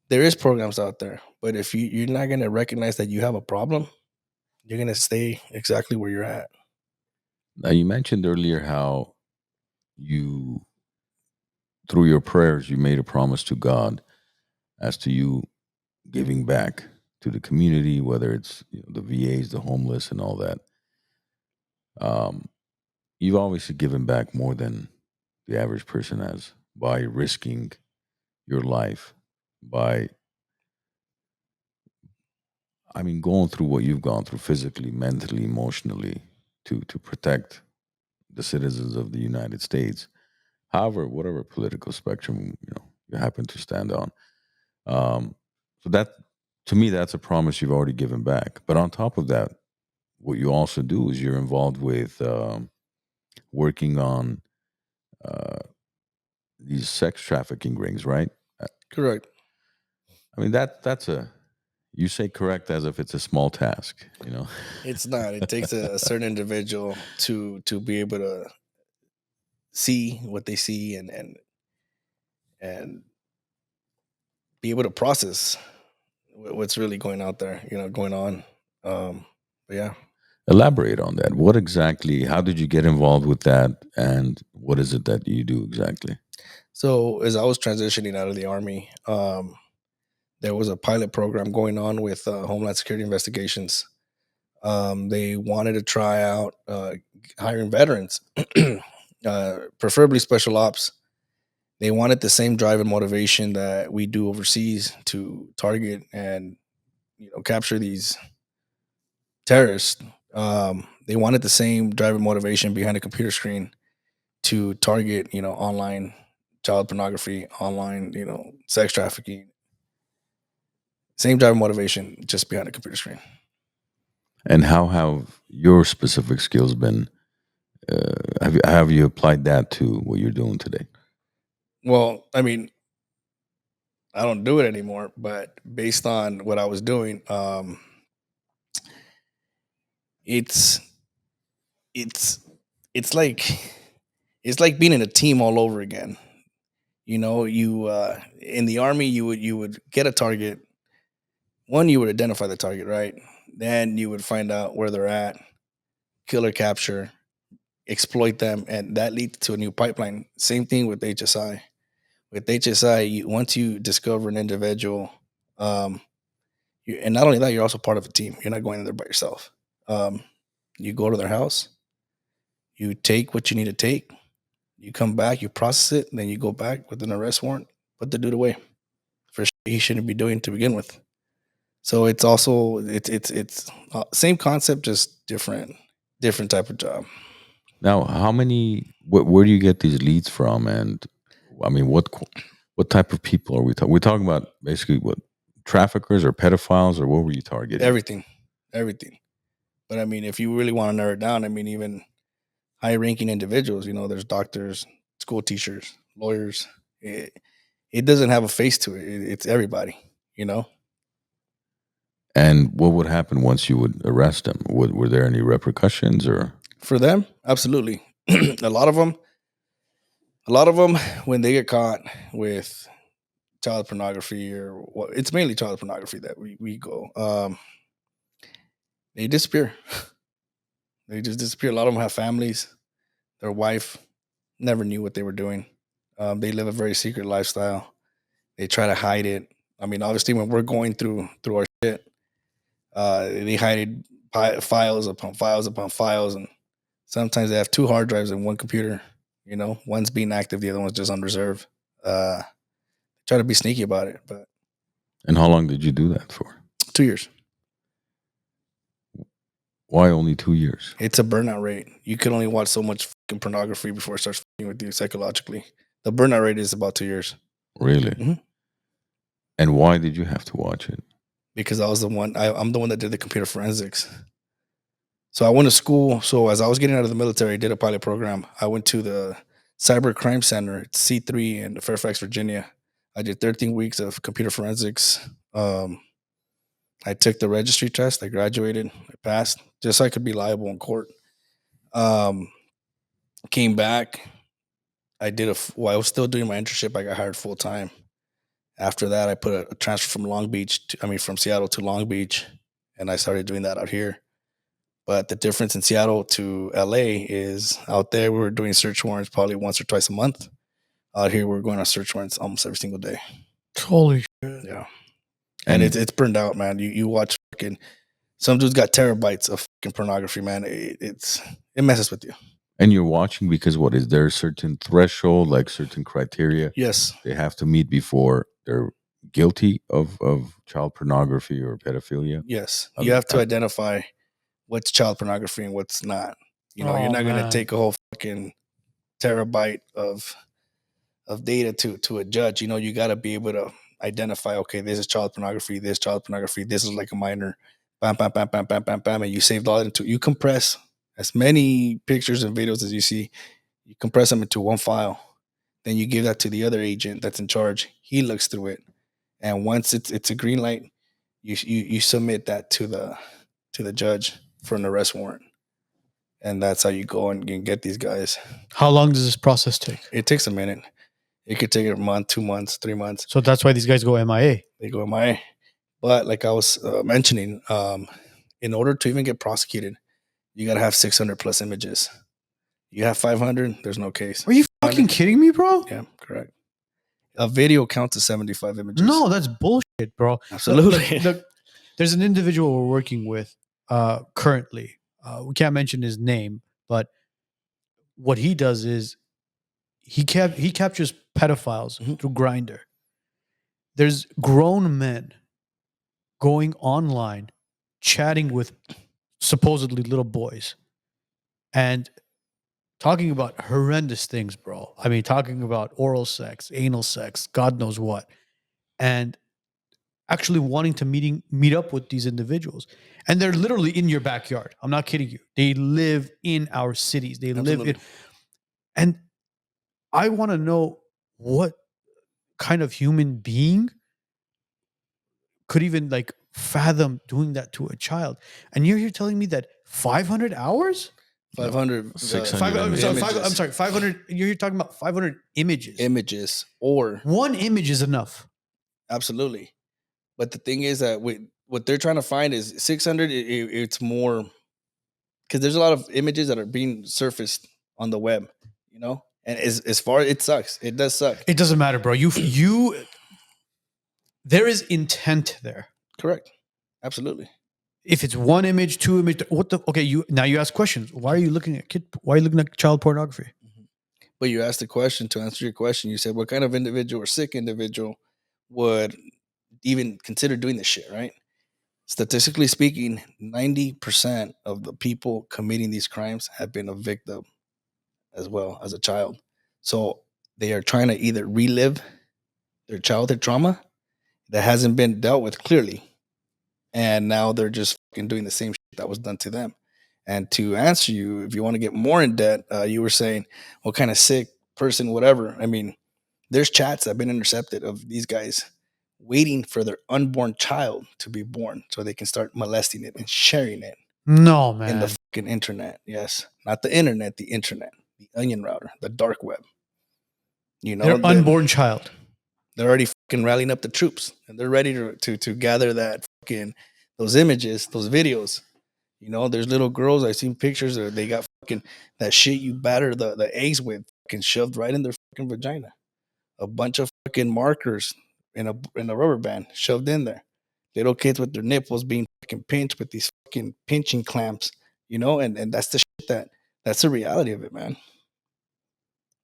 there is programs out there. But if you're not going to recognize that you have a problem, you're going to stay exactly where you're at. Now, you mentioned earlier how you, through your prayers, you made a promise to God as to you giving back to the community, whether it's the VAs, the homeless, and all that. Um, you've obviously given back more than the average person has by risking your life, by, I mean, going through what you've gone through physically, mentally, emotionally, to protect the citizens of the United States. However, whatever political spectrum you happen to stand on. So that, to me, that's a promise you've already given back. But on top of that, what you also do is you're involved with working on uh, these sex trafficking rings, right? Correct. I mean that's a, you say correct as if it's a small task, It's not. It takes a certain individual to be able to see what they see, and be able to process what's really going out there, going on. But yeah. Elaborate on that. What exactly? How did you get involved with that, and what is it that you do exactly? So as I was transitioning out of the army, there was a pilot program going on with Homeland Security investigations. They wanted to try out hiring veterans, preferably special ops. They wanted the same drive and motivation that we do overseas to target and capture these terrorists. They wanted the same drive and motivation behind a computer screen to target online child pornography, online sex trafficking. Same drive and motivation, just behind a computer screen. And how have your specific skills been? Have you applied that to what you're doing today? Well, I mean, I don't do it anymore, but based on what I was doing, it's it's it's like it's like being in a team all over again. You in the army, you would get a target. One, you would identify the target, right? Then you would find out where they're at, kill or capture, exploit them, and that leads to a new pipeline. Same thing with HSI. With HSI, once you discover an individual, um, and not only that, you're also part of a team. You're not going in there by yourself. You go to their house, you take what you need to take, you come back, you process it, and then you go back with an arrest warrant, put the dude away for he shouldn't be doing to begin with. So it's also it's same concept, just different type of job. Now, where do you get these leads from? And I mean, what type of people are we talking? We're talking about basically what, traffickers or pedophiles, or what were you targeting? Everything. But I mean, if you really want to narrow it down, I mean, even high-ranking individuals. There's doctors, school teachers, lawyers. It doesn't have a face to it. It's everybody. And what would happen once you would arrest them? Were there any repercussions or? For them, absolutely. a lot of them, when they get caught with child pornography or what, it's mainly child pornography that we go. They disappear. They just disappear. A lot of them have families. Their wife never knew what they were doing. They live a very secret lifestyle. They try to hide it. I mean, obviously, when we're going through our shit, they hide files upon files upon files, and sometimes they have two hard drives in one computer. One's being active, the other one's just on reserve. Try to be sneaky about it, but. And how long did you do that for? 2 years. Why only 2 years? It's a burnout rate. You can only watch so much fucking pornography before it starts fucking with you psychologically. The burnout rate is about 2 years. Really? Mhm. And why did you have to watch it? Because I was the one. I'm the one that did the computer forensics. So I went to school. So as I was getting out of the military, I did a pilot program. I went to the Cyber Crime Center at C3 in Fairfax, Virginia. I did 13 weeks of computer forensics. I took the registry test. I graduated. I passed, just so I could be liable in court. Came back. I was still doing my internship. I got hired full time. After that, I put a transfer from Seattle to Long Beach, and I started doing that out here. But the difference in Seattle to LA is out there we were doing search warrants probably once or twice a month. Out here we're going on search warrants almost every single day. Holy shit. Yeah. And it's burned out, man. You watch fucking some dude's got terabytes of fucking pornography, man. It messes with you. And you're watching because what, is there a certain threshold, like certain criteria Yes. they have to meet before they're guilty of child pornography or pedophilia? Yes. You have to identify what's child pornography and what's not. You're not going to take a whole fucking terabyte of data to a judge. You got to be able to identify, okay, this is child pornography, this is like a minor, bam, bam, bam, bam, bam, bam, bam, and you saved all into, you compress as many pictures and videos as you see, you compress them into one file, then you give that to the other agent that's in charge. He looks through it, and once it's a green light, you submit that to the judge for an arrest warrant, and that's how you go and get these guys. How long does this process take? It takes a minute. It could take a month, 2 months, 3 months. So that's why these guys go MIA. They go MIA. But like I was mentioning, in order to even get prosecuted, you got to have 600 plus images. You have 500, there's no case. Are you fucking kidding me, bro? Yeah, correct. A video counts as 75 images. No, that's bullshit, bro. Absolutely. There's an individual we're working with currently. We can't mention his name, but what he does is he captures pedophiles through Grindr. There's grown men going online, chatting with supposedly little boys, and talking about horrendous things, bro. I mean, talking about oral sex, anal sex, God knows what, and actually wanting to meet up with these individuals. And they're literally in your backyard. I'm not kidding you. They live in our cities. They live in, and I want to know what kind of human being could even like fathom doing that to a child. And you're telling me that 500 hours? 500, 600 I'm sorry, 500. You're talking about 500 images. Images, or one image is enough. Absolutely. But the thing is that what they're trying to find is 600. It's more because there's a lot of images that are being surfaced on the web, you know. And as far it sucks, it does suck. It doesn't matter, bro. You there is intent there. Correct. Absolutely. If it's one image, two image, you ask questions. Why are you looking at why are you looking at child pornography? But you asked the question to answer your question. You said, what kind of individual or sick individual would even consider doing this shit, right? Statistically speaking, 90% of the people committing these crimes have been a victim as well as a child. So they are trying to either relive their childhood trauma that hasn't been dealt with clearly. And now they're just fucking doing the same shit that was done to them. And to answer you, if you want to get more in depth, you were saying what kind of sick person, whatever. I mean, there's chats that have been intercepted of these guys waiting for their unborn child to be born so they can start molesting it and sharing it. No, man. In the fucking internet. Yes. Not the internet, the internet, the onion router, the dark web. You know, their unborn child. They're already fucking rallying up the troops and they're ready to gather that fucking those images, those videos. You know, there's little girls. I've seen pictures of they got fucking that shit you batter the eggs with fucking shoved right in their fucking vagina. A bunch of fucking markers in a rubber band shoved in there. Little kids with their nipples being fucking pinched with these fucking pinching clamps, you know, and that's the shit that's the reality of it, man.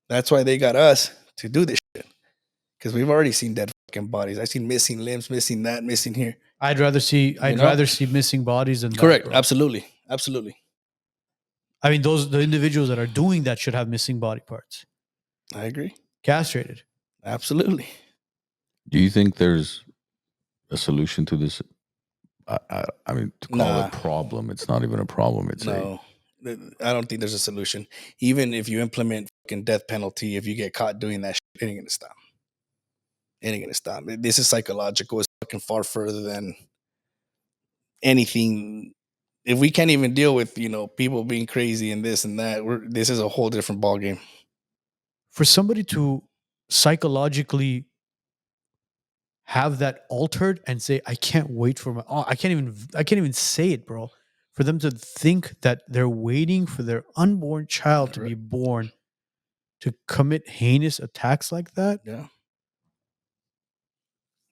That's why they got us to do this shit. Because we've already seen dead fucking bodies. I've seen missing limbs, missing that, missing here. I'd rather see missing bodies than correct. That, absolutely. I mean, the individuals that are doing that should have missing body parts. I agree. Castrated. Absolutely. Do you think there's a solution to this? I mean, to call it a problem, it's not even a problem. I don't think there's a solution. Even if you implement fucking death penalty, if you get caught doing that shit, it ain't gonna stop. It ain't gonna stop. This is psychological. It's fucking far further than anything. If we can't even deal with, you know, people being crazy and this and that, this is a whole different ballgame. For somebody to psychologically have that altered and say, I can't wait for I can't even say it, bro. For them to think that they're waiting for their unborn child to be born to commit heinous attacks like that. Yeah.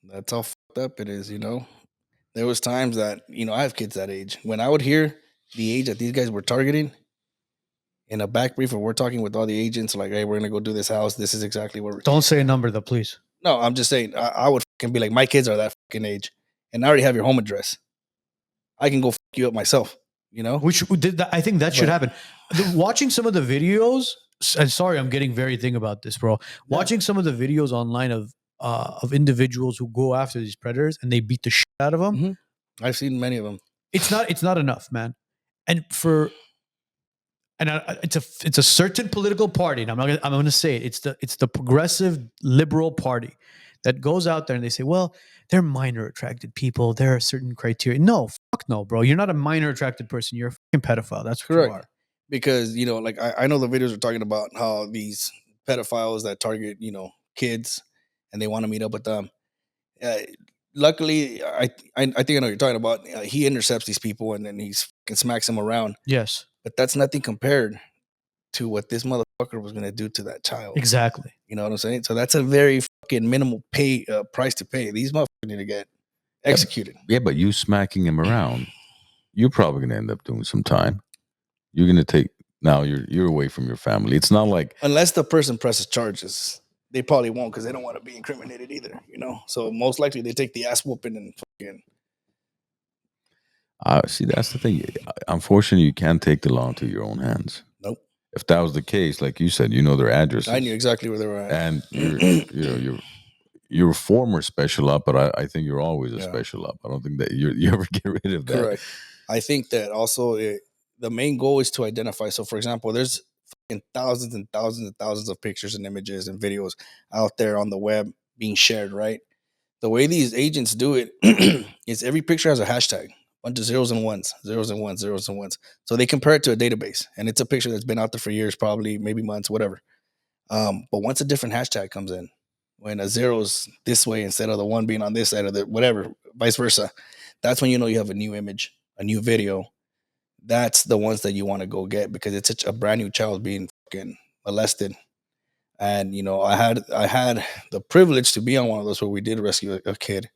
That's how fucked up it is, you know. There was times that, you know, I have kids that age. When I would hear the age that these guys were targeting in a back brief, or we're talking with all the agents, like, hey, we're gonna go do this house. This is exactly what we're. Don't say a number though, please. No, I'm just saying I would fucking be like, my kids are that fucking age, and I already have your home address. I can go fuck you up myself, you know. I think that should happen. Watching some of the videos, and sorry, I'm getting very thing about this, bro. Watching some of the videos online of individuals who go after these predators and they beat the shit out of them. Mm-hmm. I've seen many of them. It's not enough, man. It's a certain political party, and I'm going to say it. It's the progressive liberal party that goes out there and they say, well, they're minor attracted people. There are certain criteria. No, fuck no, bro. You're not a minor attracted person. You're a fucking pedophile. That's what correct. You are. Because, you know, like I know the videos are talking about how these pedophiles that target, you know, kids and they want to meet up with them. Luckily, I think I know what you're talking about. He intercepts these people and then he smacks them around. Yes. But that's nothing compared to what this motherfucker was going to do to that child. Exactly. You know what I'm saying? So that's a very fucking minimal price to pay. These motherfuckers need to get executed. Yeah, but you smacking him around, you're probably going to end up doing some time. You're going to take now. You're away from your family. It's not like Unless the person presses charges, they probably won't because they don't want to be incriminated either. So most likely they take the ass whooping and fucking. see. That's the thing. Unfortunately, you can't take the law into your own hands. Nope. If that was the case, like you said, their addresses. I knew exactly where they were at. And you're a former special op, but I think you're always a special op. I don't think that you ever get rid of that. Correct. I think that also the main goal is to identify. So, for example, there's fucking thousands and thousands and thousands of pictures and images and videos out there on the web being shared, right? The way these agents do it is every picture has a hashtag, bunch of zeros and ones, zeros and ones, zeros and ones. So they compare it to a database, and it's a picture that's been out there for years, probably maybe months, whatever. But once a different hashtag comes in, when a zero's this way instead of the one being on this side of the whatever, vice versa, that's when you have a new image, a new video. That's the ones that you want to go get because it's such a brand new child being fucking molested. And I had the privilege to be on one of those where we did rescue a kid.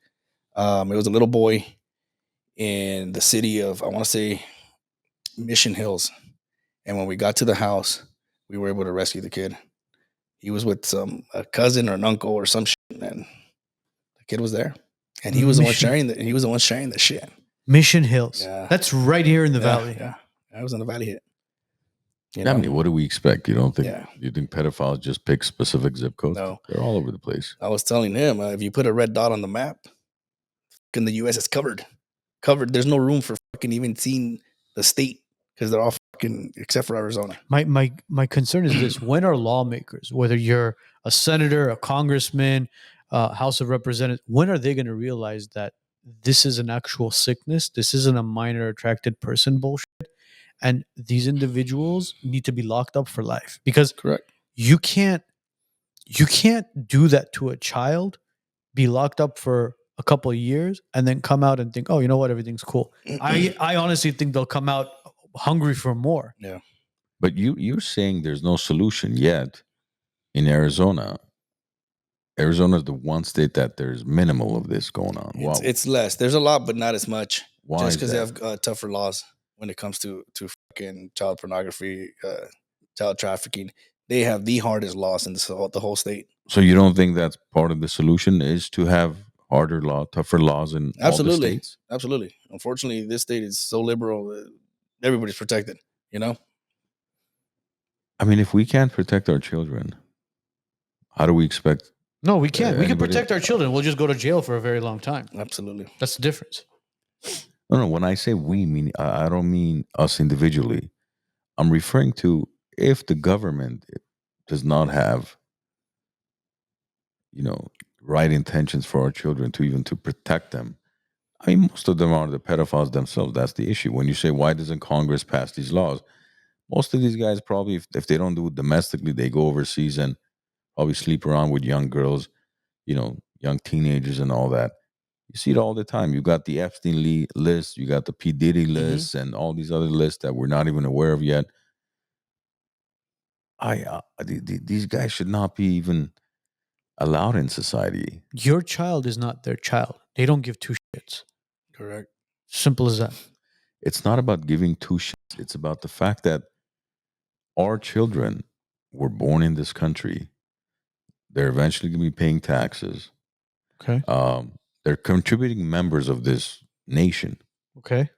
It was a little boy in the city of, I want to say, Mission Hills. And when we got to the house, we were able to rescue the kid. He was with a cousin or an uncle or some shit, and the kid was there, and he was the one sharing that. He was the one sharing the shit. Mission Hills. Yeah. That's right here in the valley. Yeah, I was in the valley hit. I mean, what do we expect? You don't think Yeah. you think pedophiles just pick specific zip codes? No. They're all over the place. I was telling him, if you put a red dot on the map, in the U.S. is covered. There's no room for fucking even seeing the state because they're all fucking except for Arizona. My concern is this: when are lawmakers, whether you're a senator, a congressman, House of Representatives, when are they going to realize that this is an actual sickness? This isn't a minor attracted person bullshit. And these individuals need to be locked up for life because Correct. You can't do that to a child, be locked up for a couple of years, and then come out and think, oh, you know what, everything's cool. I honestly think they'll come out hungry for more. Yeah. But you're saying there's no solution yet in Arizona. Arizona is the one state that there's minimal of this going on. It's less. There's a lot, but not as much. Why? Just because they have tougher laws when it comes to fucking child pornography, child trafficking. They have the hardest laws in the whole state. So you don't think that's part of the solution is to have tougher laws in all the states? Absolutely. Unfortunately, this state is so liberal that everybody's protected, I mean, if we can't protect our children, how do we expect? No, we can't. We can protect our children. We'll just go to jail for a very long time. Absolutely. That's the difference. No. When I say we, I don't mean us individually. I'm referring to if the government does not have, right intentions for our children to protect them. I mean, most of them are the pedophiles themselves. That's the issue. When you say, why doesn't Congress pass these laws? Most of these guys probably, if they don't do it domestically, they go overseas and probably sleep around with young girls, young teenagers and all that. You see it all the time. You got the Epstein list, you got the P. Diddy list, and all these other lists that we're not even aware of yet. These guys should not be even allowed in society. Your child is not their child. They don't give two shits. Correct. Simple as that. It's not about giving two shits. It's about the fact that our children were born in this country. They're eventually going to be paying taxes. Okay. They're contributing members of this nation. Okay.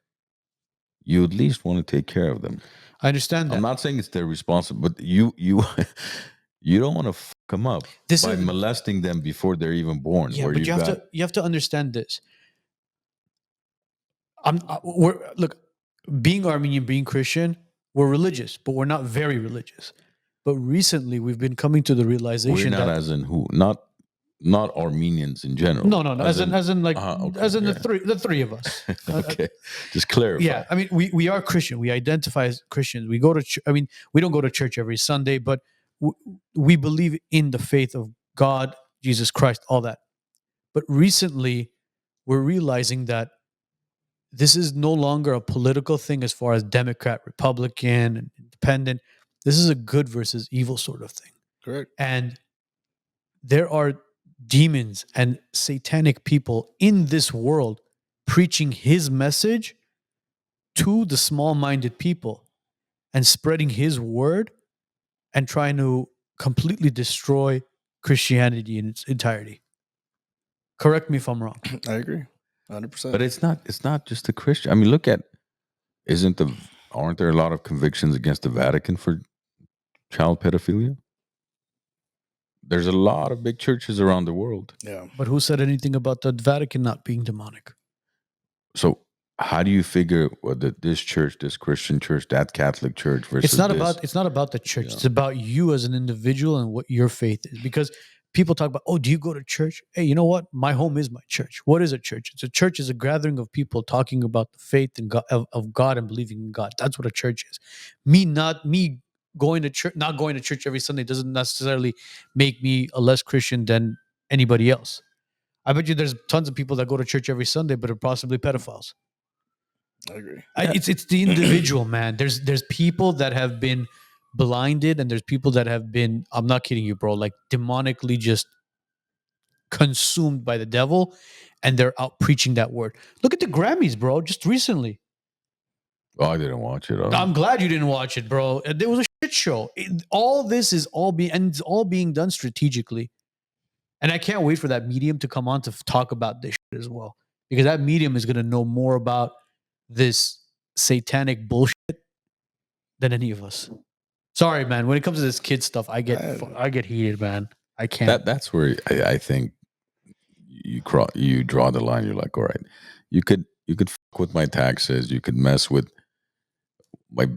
You at least want to take care of them. I understand that. I'm not saying it's their responsibility, but you don't want to fuck them up by molesting them before they're even born. Yeah, but you have to understand this. Look, being Armenian, being Christian, we're religious, but we're not very religious. But recently, we've been coming to the realization we're not that as in who, not Armenians in general. No. As in the three of us. Okay, just clarify. Yeah, I mean, we are Christian. We identify as Christians. We go to. We don't go to church every Sunday, but we believe in the faith of God, Jesus Christ, all that. But recently, we're realizing that this is no longer a political thing as far as Democrat, Republican, and Independent. This is a good versus evil sort of thing. Correct. And there are demons and satanic people in this world preaching his message to the small-minded people and spreading his word and trying to completely destroy Christianity in its entirety. Correct me if I'm wrong. I agree, 100%. But it's not just the Christian. I mean, look at aren't there a lot of convictions against the Vatican for child pedophilia? There's a lot of big churches around the world. Yeah, But who said anything about the Vatican not being demonic? So how do you figure whether this church, this Christian church, that Catholic church versus It's not this? about the church. Yeah. It's about you as an individual and what your faith is. Because people talk about, oh, do you go to church? Hey, you know what? My home is my church. What is a church? It's a church is a gathering of people talking about the faith and God, of God and believing in God. That's what a church is. Me going to church, not going to church every Sunday doesn't necessarily make me a less Christian than anybody else. I bet you there's tons of people that go to church every Sunday but are possibly pedophiles. I agree. It's the individual, man. There's people that have been blinded, and there's people that have been, I'm not kidding you, bro, like demonically just consumed by the devil, and they're out preaching that word. Look at the Grammys, bro, just recently. Oh, I didn't watch it. I'm glad you didn't watch it, bro. There was a shit show. All this is it's all being done strategically. And I can't wait for that medium to come on to talk about this shit as well. Because that medium is going to know more about this satanic bullshit than any of us. Sorry, man. When it comes to this kid stuff, I get heated, man. I can't. That's where I think you draw the line. You're like, all right, you could fuck with my taxes. You could mess with my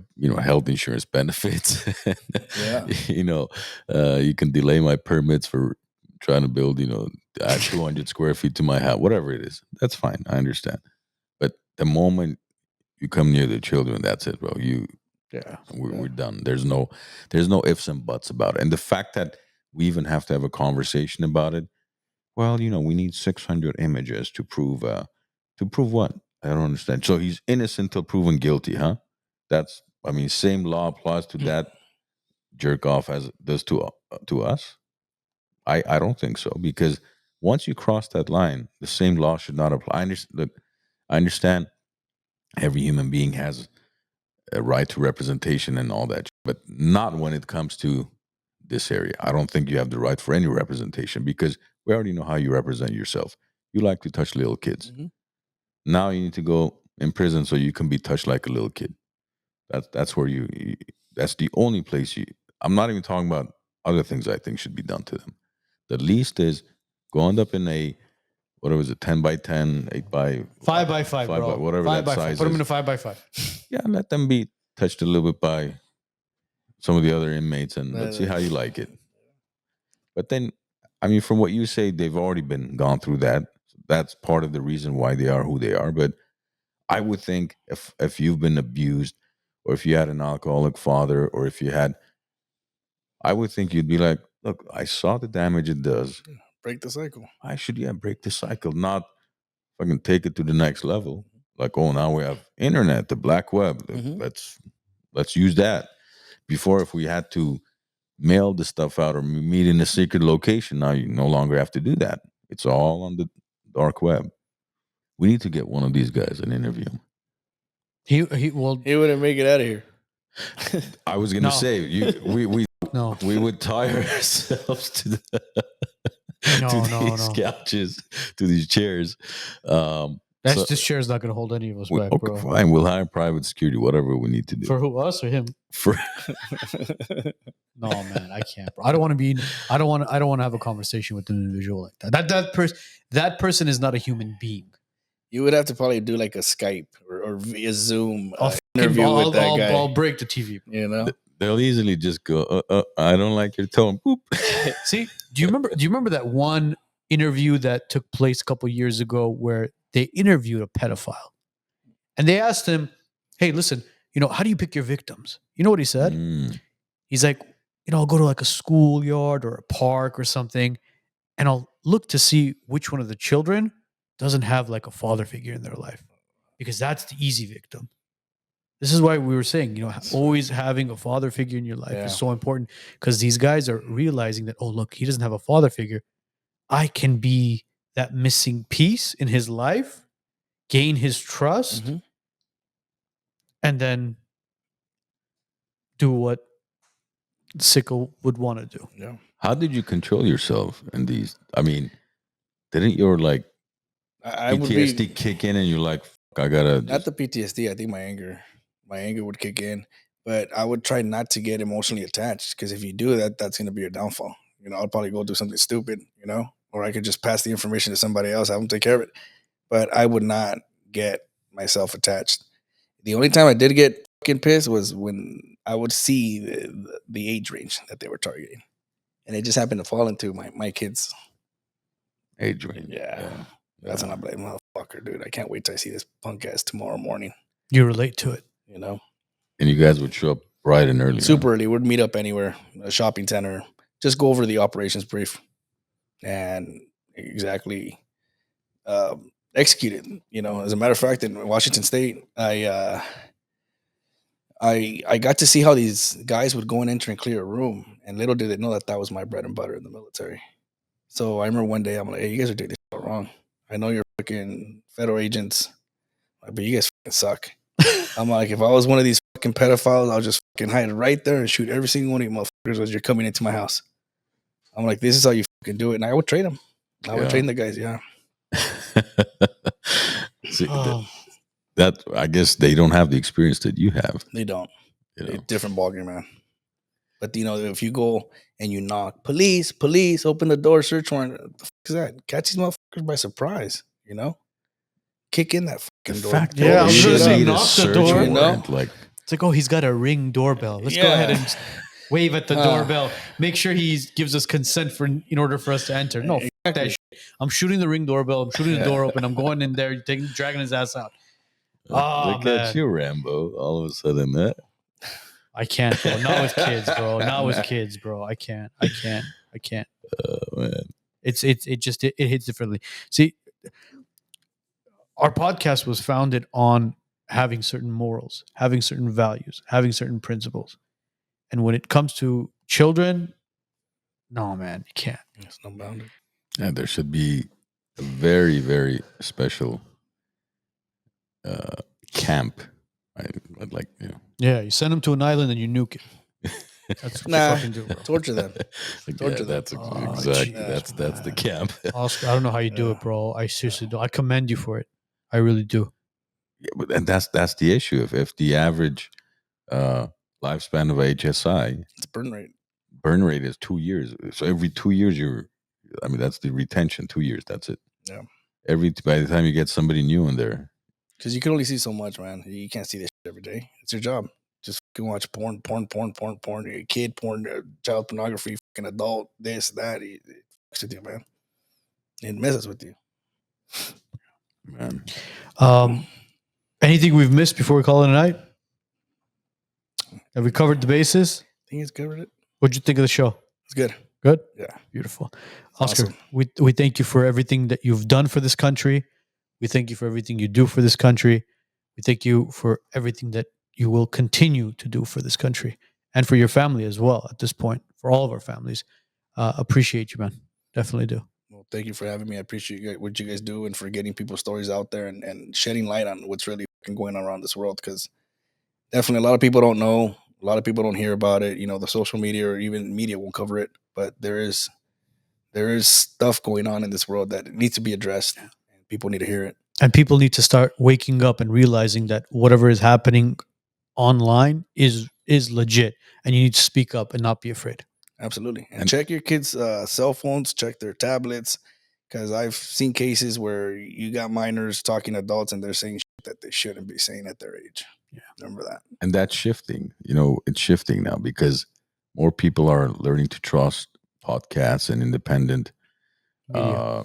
health insurance benefits. Yeah. You can delay my permits for trying to build 200 square feet to my house, whatever it is. That's fine. I understand. But the moment you come near the children, that's it, bro. We're done. There's no ifs and buts about it. And the fact that we even have to have a conversation about it, well, we need 600 images to prove what? I don't understand. So he's innocent till proven guilty, huh? Same law applies to that jerk off as it does to us. I don't think so, because once you cross that line, the same law should not apply. I understand every human being has a right to representation and all that, but not when it comes to this area. I don't think you have the right for any representation, because we already know how you represent yourself. You like to touch little kids. Mhm. Now you need to go in prison so you can be touched like a little kid. That's where that's the only place I'm not even talking about other things I think should be done to them. The least is go end up in a, what was it, 10 by 10, 8 by 5 by 5, bro. whatever 5 that by 5. size Put them is. in a 5 by 5. Yeah, let them be touched a little bit by some of the other inmates, and let's see how you like it. But then, from what you say, they've already gone through that. That's part of the reason why they are who they are. But I would think if you've been abused, or if you had an alcoholic father, or if you had, I would think you'd be like, look, I saw the damage it does. Break the cycle. I should break the cycle, not fucking take it to the next level. Like, oh, now we have internet, the black web. Mhm. Let's use that. Before, if we had to mail the stuff out or meet in a secret location, now you no longer have to do that. It's all on the dark web. We need to get one of these guys and interview him. He He wouldn't make it out of here. I was gonna No. say no. we would tie ourselves to the these couches, to these chairs. This chair's not going to hold any of us back, okay, bro. fine. We'll hire private security, whatever we need to do. For who, us or him? For No, man, I can't, bro. I don't want to have a conversation with an individual like that. That person is not a human being. You would have to probably do like a Skype or via Zoom I'll interview with that guy. I'll break the TV, bro. They'll easily just go, I don't like your tone. Boop. See, do you remember that one interview that took place a couple years ago where they interviewed a pedophile, and they asked him, "Hey, listen, how do you pick your victims?" You know what he said? He's like, I'll go to like a schoolyard or a park or something, and I'll look to see which one of the children doesn't have like a father figure in their life, because that's the easy victim. This is why we were saying, always having a father figure in your life is so important, because these guys are realizing that, oh, look, he doesn't have a father figure. I can be that missing piece in his life, gain his trust, Mhm. and then do what Sicko would want to do. Yeah. How did you control yourself in these? I mean, didn't your like I would PTSD be kick in and you're like, "Fuck, I gotta not just the PTSD. I think my anger would kick in, but I would try not to get emotionally attached because if you do that, that's going to be your downfall. You know, I'll probably go do something stupid, you know, or I could just pass the information to somebody else, have them take care of it. But I would not get myself attached. The only time I did get fucking pissed was when I would see the age range that they were targeting, and it just happened to fall into my kids. age range." Yeah. That's when I'm like, motherfucker, dude. I can't wait till I see this punk ass tomorrow morning. You relate to it. You know, And you guys would show up bright and early. super early. We'd meet up anywhere, a shopping center, just go over the operations brief and exactly execute it. You know, as a matter of fact, in Washington State, I got to see how these guys would go and enter and clear a room, and little did they know that that was my bread and butter in the military. So I remember one day I'm like, hey, you guys are doing this shit wrong. I know you're fucking federal agents, but you guys fucking suck. I'm like, if I was one of these fucking pedophiles, I'll just fucking hide right there and shoot every single one of you motherfuckers as you're coming into my house. I'm like, this is how you fucking do it. And I would train them. I would Yeah. train the guys, yeah. See, Oh, that I guess they don't have the experience that you have. They don't. You know? It's different ballgame, man. But, you know, if you go and you knock, police, open the door, search warrant, what the fuck is that? Catch these motherfuckers by surprise, you know? Kick in that The fucking door. fact Yeah, that I was you gonna say need a knock the search door. You know? warrant, like it's like, oh, he's got a Ring doorbell. Let's go ahead and wave at the doorbell. Make sure he gives us consent in order for us to enter. No, fuck that shit. I'm shooting the Ring doorbell. I'm shooting the door open. I'm going in there, dragging his ass out. Oh, look at man. you, Rambo. All of a sudden, that I can't, bro. Not with kids, bro. Not with kids, bro. I can't. man. It hits differently. See, our podcast was founded on having certain morals, having certain values, having certain principles. And when it comes to children, no, man, you can't. There's no boundary. Yeah, there should be a very, very special camp. I'd like, you know. Yeah, you send them to an island and you nuke it. That's what Nah. you fucking do, bro. Torture them. Like, Torture yeah, them. that's Oh, exactly Jesus, that's the man. camp. Oscar, I don't know how you do it, bro. I seriously do. I commend you for it. I really do. Yeah, but and that's the issue. If the average lifespan of HSI It's burn rate. burn rate is 2 years, so every 2 years that's the retention. 2 years, that's it. Yeah. By the time you get somebody new in there, Because you can only see so much, man. You can't see this shit every day. It's your job. Just fucking watch porn, kid porn, child pornography, fucking adult, this, that. It fucks with you, man. It messes with you. man. Anything we've missed before we call it a night? Have we covered the bases? I think it's covered it. What'd you think of the show? It's good. Good? Yeah. Beautiful. Oscar, Awesome. we thank you for everything that you've done for this country. We thank you for everything you do for this country. We thank you for everything that you will continue to do for this country and for your family as well at this point, for all of our families. Appreciate you, man. Definitely do. Well, thank you for having me. I appreciate what you guys do and for getting people's stories out there and shedding light on what's really fucking going on around this world. Because definitely a lot of people don't know. A lot of people don't hear about it. You know, the social media or even media won't cover it. But there is stuff going on in this world that needs to be addressed. And people need to hear it. And people need to start waking up and realizing that whatever is happening online is legit, and you need to speak up and not be afraid. Absolutely. And check your kids' cell phones, check their tablets, because I've seen cases where you got minors talking to adults and they're saying shit that they shouldn't be saying at their age. Yeah. Remember that. And that's shifting. It's shifting now because more people are learning to trust podcasts and independent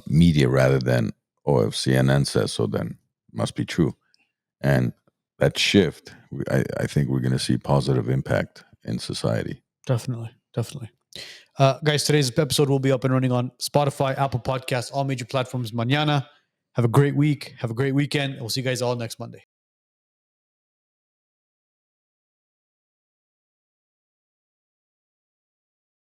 media rather than, if CNN says so, then it must be true. And that shift, I think we're going to see positive impact in society. Definitely. Guys, today's episode will be up and running on Spotify, Apple Podcasts, all major platforms mañana. Have a great week. Have a great weekend. We'll see you guys all next Monday.